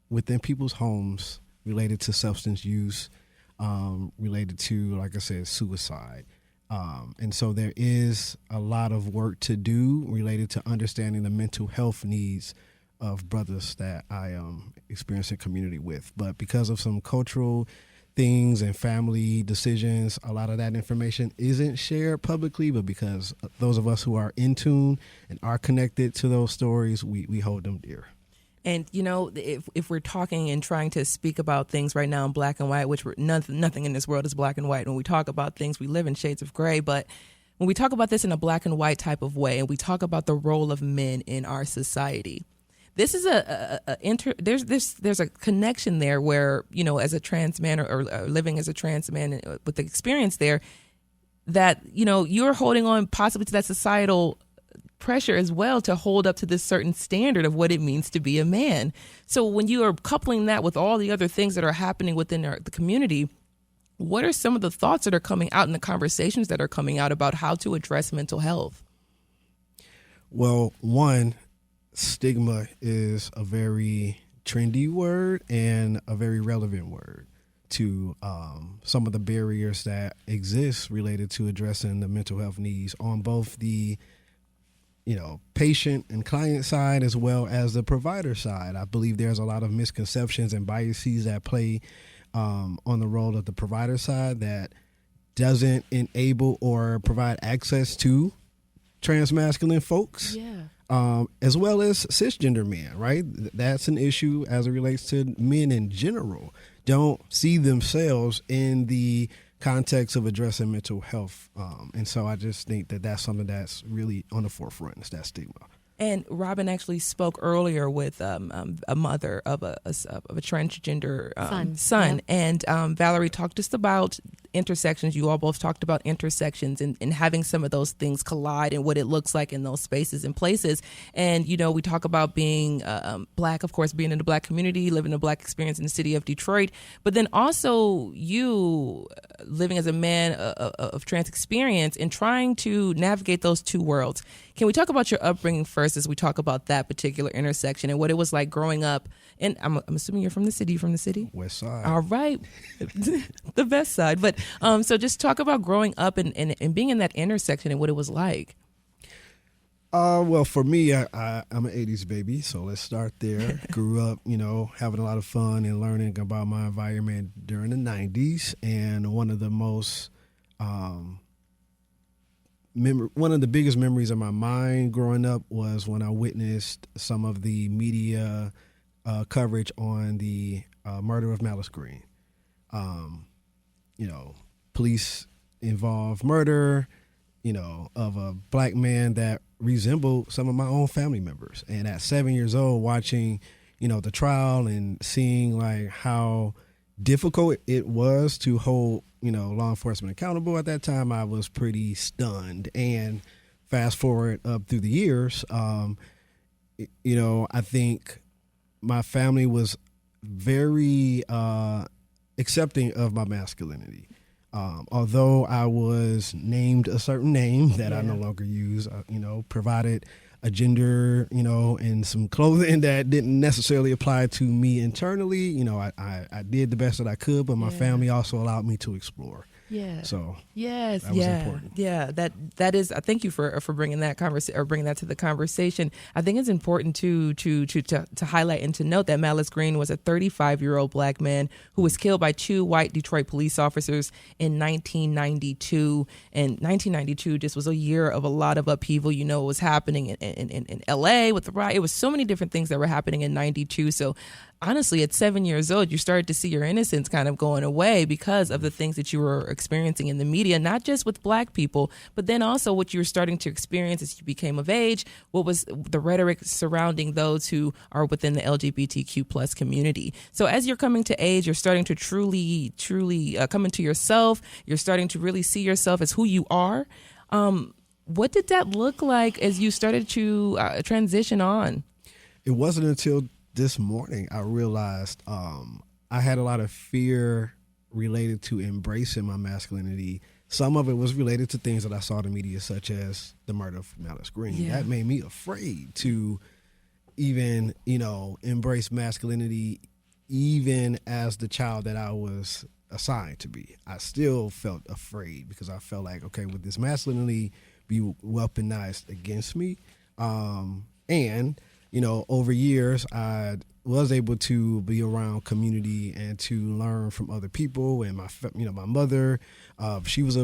within people's homes related to substance use, related to, like I said, suicide. And so there is a lot of work to do related to understanding the mental health needs of brothers that I am experiencing community with. But because of some cultural things and family decisions, a lot of that information isn't shared publicly, but because those of us who are in tune and are connected to those stories, we hold them dear. And, if we're talking and trying to speak about things right now in black and white, which nothing in this world is black and white. When we talk about things, we live in shades of gray. But when we talk about this in a black and white type of way, and we talk about the role of men in our society, this is there's a connection there where, as a trans man or living as a trans man with the experience there, that, you're holding on possibly to that societal pressure as well to hold up to this certain standard of what it means to be a man. So when you are coupling that with all the other things that are happening within the community, what are some of the thoughts that are coming out in the conversations that are coming out about how to address mental health? Well, one, stigma is a very trendy word and a very relevant word to some of the barriers that exist related to addressing the mental health needs on both the patient and client side as well as the provider side. I believe there's a lot of misconceptions and biases that play on the role of the provider side that doesn't enable or provide access to transmasculine folks. Yeah. As well as cisgender men, right? That's an issue as it relates to men in general. Don't see themselves in the context of addressing mental health. And so I just think that that's something that's really on the forefront, is that stigma. And Robin actually spoke earlier with a mother of a transgender son. Yep. And Valerie talked just about intersections. You all both talked about intersections and having some of those things collide and what it looks like in those spaces and places. And, we talk about being Black, of course, being in the Black community, living a Black experience in the city of Detroit, but then also you living as a man of trans experience and trying to navigate those two worlds. Can we talk about your upbringing first as we talk about that particular intersection and what it was like growing up? And I'm assuming you're from the city. West Side. All right. The best side. But so just talk about growing up and being in that intersection and what it was like. Well, for me, I'm an 80s baby, so let's start there. Grew up, having a lot of fun and learning about my environment during the 90s. And one of the most one of the biggest memories of my mind growing up was when I witnessed some of the media coverage on the murder of Malice Green. Police involved murder, of a Black man that resembled some of my own family members. And at 7 years old, watching, the trial and seeing like how difficult it was to hold, law enforcement accountable at that time, I was pretty stunned. And fast forward up through the years, I think my family was very accepting of my masculinity. Although I was named a certain name that I no longer use, provided a gender, and some clothing that didn't necessarily apply to me internally. I did the best that I could, but my family also allowed me to explore. Yeah. So yes, that was important. Yeah, that is. Thank you for bringing that bringing that to the conversation. I think it's important to highlight and to note that Malice Green was a 35-year-old Black man who was killed by two white Detroit police officers in 1992. And 1992 just was a year of a lot of upheaval. It was happening in L.A. with the riot. It was so many different things that were happening in 92. So honestly, at 7 years old, you started to see your innocence kind of going away because of the things that you were experiencing in the media, not just with Black people, but then also what you were starting to experience as you became of age, what was the rhetoric surrounding those who are within the LGBTQ plus community. So as you're coming to age, you're starting to truly come into yourself. You're starting to really see yourself as who you are. What did that look like as you started to transition on? It wasn't until this morning I realized I had a lot of fear related to embracing my masculinity. Some of it was related to things that I saw in the media, such as the murder of Malice Green. Yeah. That made me afraid to even, embrace masculinity, even as the child that I was assigned to be. I still felt afraid because I felt like, okay, would this masculinity be weaponized against me? And over years, I was able to be around community and to learn from other people. And my mother, she was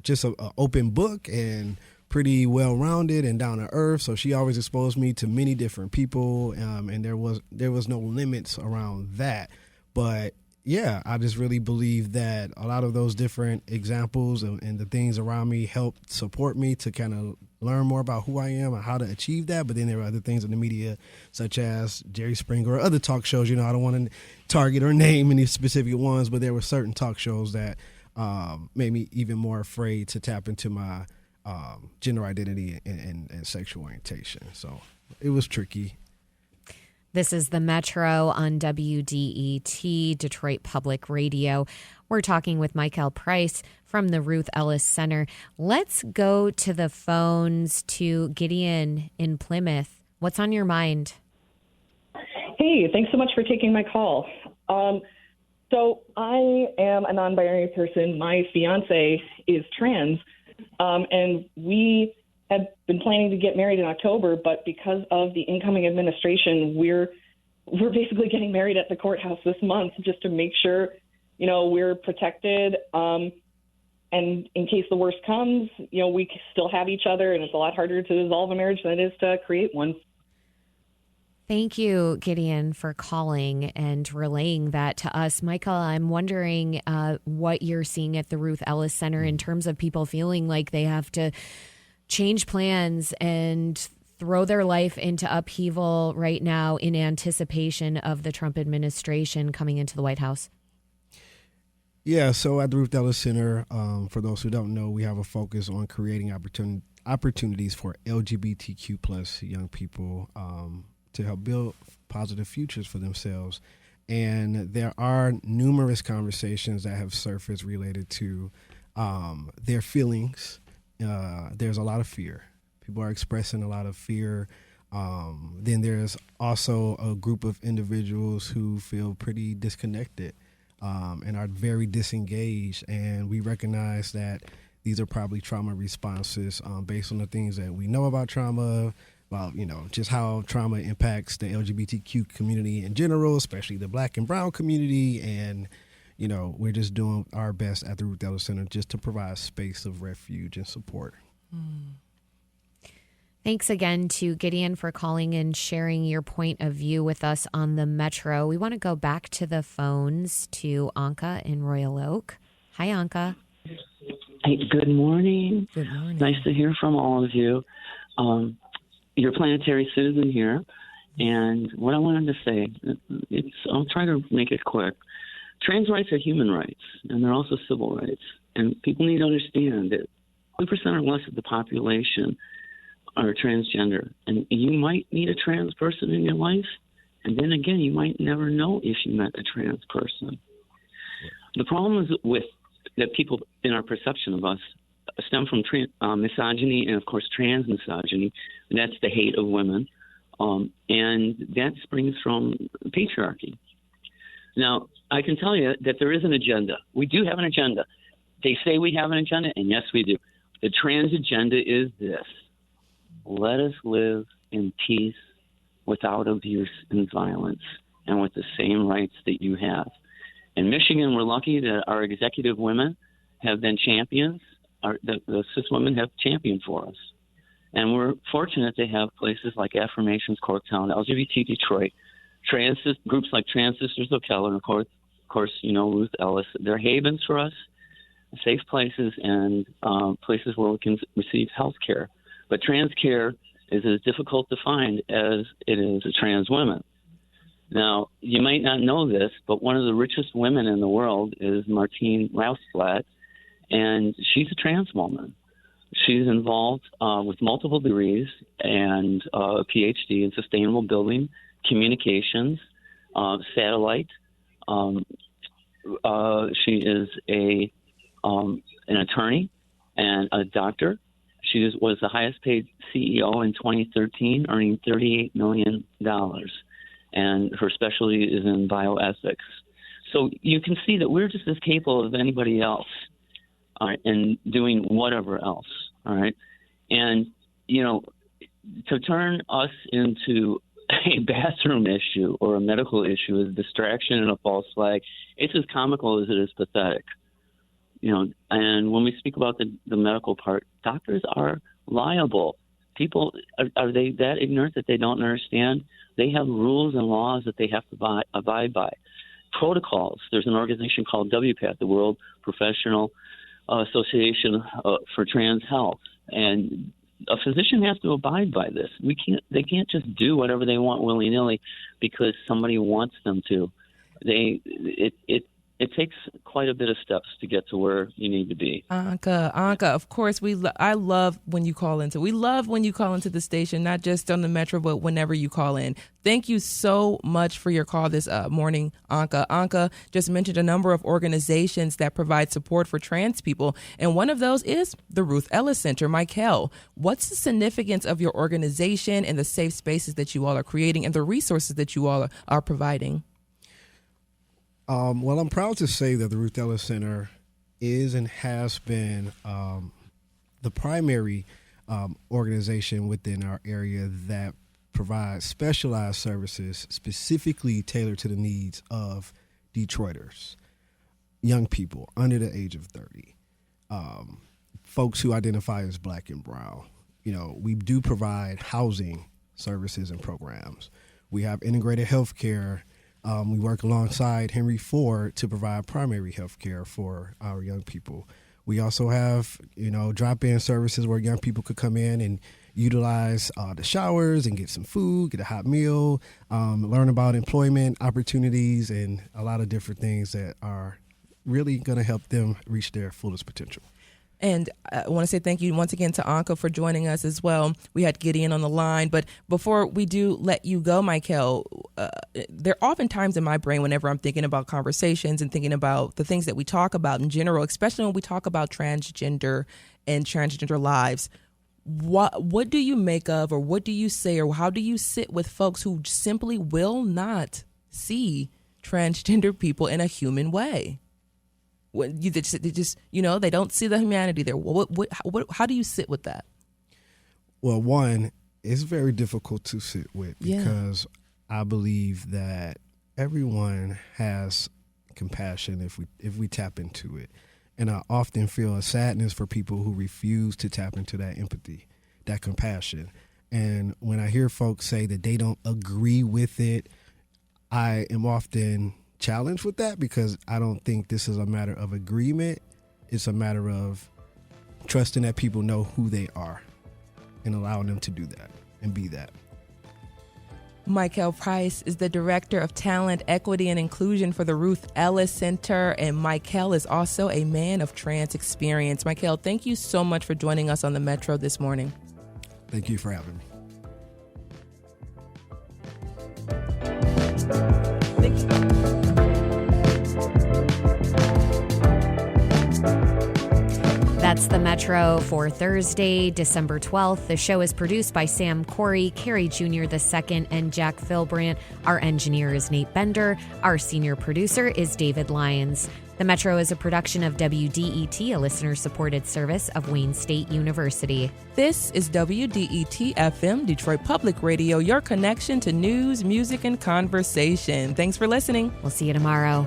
just an open book and pretty well-rounded and down to earth. So she always exposed me to many different people, and there was no limits around that. But yeah, I just really believe that a lot of those different examples and the things around me helped support me to kind of learn more about who I am and how to achieve that. But then there are other things in the media, such as Jerry Springer or other talk shows. I don't want to target or name any specific ones, but there were certain talk shows that made me even more afraid to tap into my gender identity and sexual orientation. So it was tricky. This is the Metro on WDET, Detroit Public Radio. We're talking with Michael Price from the Ruth Ellis Center. Let's go to the phones to Gideon in Plymouth. What's on your mind? Hey, thanks so much for taking my call. So I am a non-binary person. My fiance is trans, and we had been planning to get married in October, but because of the incoming administration, we're basically getting married at the courthouse this month just to make sure, we're protected. And in case the worst comes, we still have each other, and it's a lot harder to dissolve a marriage than it is to create one. Thank you, Gideon, for calling and relaying that to us. Michael, I'm wondering what you're seeing at the Ruth Ellis Center in terms of people feeling like they have to change plans and throw their life into upheaval right now in anticipation of the Trump administration coming into the White House. Yeah, so at the Ruth Ellis Center, for those who don't know, we have a focus on creating opportunities for LGBTQ plus young people to help build positive futures for themselves. And there are numerous conversations that have surfaced related to their feelings. There's a lot of fear. People are expressing a lot of fear. Then there's also a group of individuals who feel pretty disconnected and are very disengaged. And we recognize that these are probably trauma responses based on the things that we know about trauma, about, just how trauma impacts the LGBTQ community in general, especially the Black and brown community. And we're just doing our best at the Ruth Ellis Center just to provide a space of refuge and support. Thanks again to Gideon for calling and sharing your point of view with us on the Metro. We want to go back to the phones to Anka in Royal Oak. Hi, Anka. Hey, good morning. Good morning. Nice to hear from all of you. You're a planetary citizen here. And what I wanted to say, I'll try to make it quick. Trans rights are human rights, and they're also civil rights. And people need to understand that 1% or less of the population are transgender. And you might meet a trans person in your life, and then again, you might never know if you met a trans person. The problem is with that people in our perception of us stem from misogyny and, of course, trans misogyny. That's the hate of women. And that springs from patriarchy. Now, I can tell you that there is an agenda. We do have an agenda. They say we have an agenda, and yes, we do. The trans agenda is this. Let us live in peace without abuse and violence and with the same rights that you have. In Michigan, we're lucky that our executive women have been champions. The cis women have championed for us. And we're fortunate to have places like Affirmations Corktown, LGBT Detroit, groups like Trans Sisters of Keller, and of course, Ruth Ellis. They're havens for us, safe places, and places where we can receive health care. But trans care is as difficult to find as it is a trans woman. Now, you might not know this, but one of the richest women in the world is Martine Rousblatt, and she's a trans woman. She's involved with multiple degrees and a PhD in sustainable building, communications, satellite. She is an attorney and a doctor. She was the highest paid CEO in 2013, earning $38 million. And her specialty is in bioethics. So you can see that we're just as capable as anybody else, all right, and doing whatever else, all right? And, to turn us into a bathroom issue or a medical issue is a distraction and a false flag. It's as comical as it is pathetic. And when we speak about the medical part, doctors are liable. People, are they that ignorant that they don't understand? They have rules and laws that they have to abide by. Protocols. There's an organization called WPATH, the World Professional Association for Trans Health, and a physician has to abide by this. They can't just do whatever they want willy-nilly because somebody wants them to. It takes quite a bit of steps to get to where you need to be. Anka, of course, I love when you call into. We love when you call into the station, not just on the Metro, but whenever you call in. Thank you so much for your call this morning, Anka. Anka just mentioned a number of organizations that provide support for trans people, and one of those is the Ruth Ellis Center. Michael, what's the significance of your organization and the safe spaces that you all are creating and the resources that you all are providing? Well, I'm proud to say that the Ruth Ellis Center is and has been the primary organization within our area that provides specialized services specifically tailored to the needs of Detroiters, young people under the age of 30, folks who identify as Black and brown. We do provide housing services and programs. We have integrated health care. We work alongside Henry Ford to provide primary health care for our young people. We also have, drop-in services where young people could come in and utilize the showers and get some food, get a hot meal, learn about employment opportunities, and a lot of different things that are really going to help them reach their fullest potential. And I want to say thank you once again to Anka for joining us as well. We had Gideon on the line. But before we do let you go, Michael, there are often times in my brain whenever I'm thinking about conversations and thinking about the things that we talk about in general, especially when we talk about transgender and transgender lives. What do you make of, or what do you say, or how do you sit with folks who simply will not see transgender people in a human way? They don't see the humanity there. How do you sit with that? Well, one, it's very difficult to sit with because I believe that everyone has compassion if we tap into it. And I often feel a sadness for people who refuse to tap into that empathy, that compassion. And when I hear folks say that they don't agree with it, I am often challenged with that because I don't think this is a matter of agreement. It's a matter of trusting that people know who they are and allowing them to do that and be that. Michael Price is the Director of Talent, Equity, and Inclusion for the Ruth Ellis Center, and Michael is also a man of trans experience. Michael, thank you so much for joining us on the Metro this morning. Thank you for having me. Thank you. That's the Metro for Thursday, December 12th. The show is produced by Sam Corey, Carrie Jr. II, and Jack Philbrandt. Our engineer is Nate Bender. Our senior producer is David Lyons. The Metro is a production of WDET, a listener-supported service of Wayne State University. This is WDET-FM, Detroit Public Radio, your connection to news, music, and conversation. Thanks for listening. We'll see you tomorrow.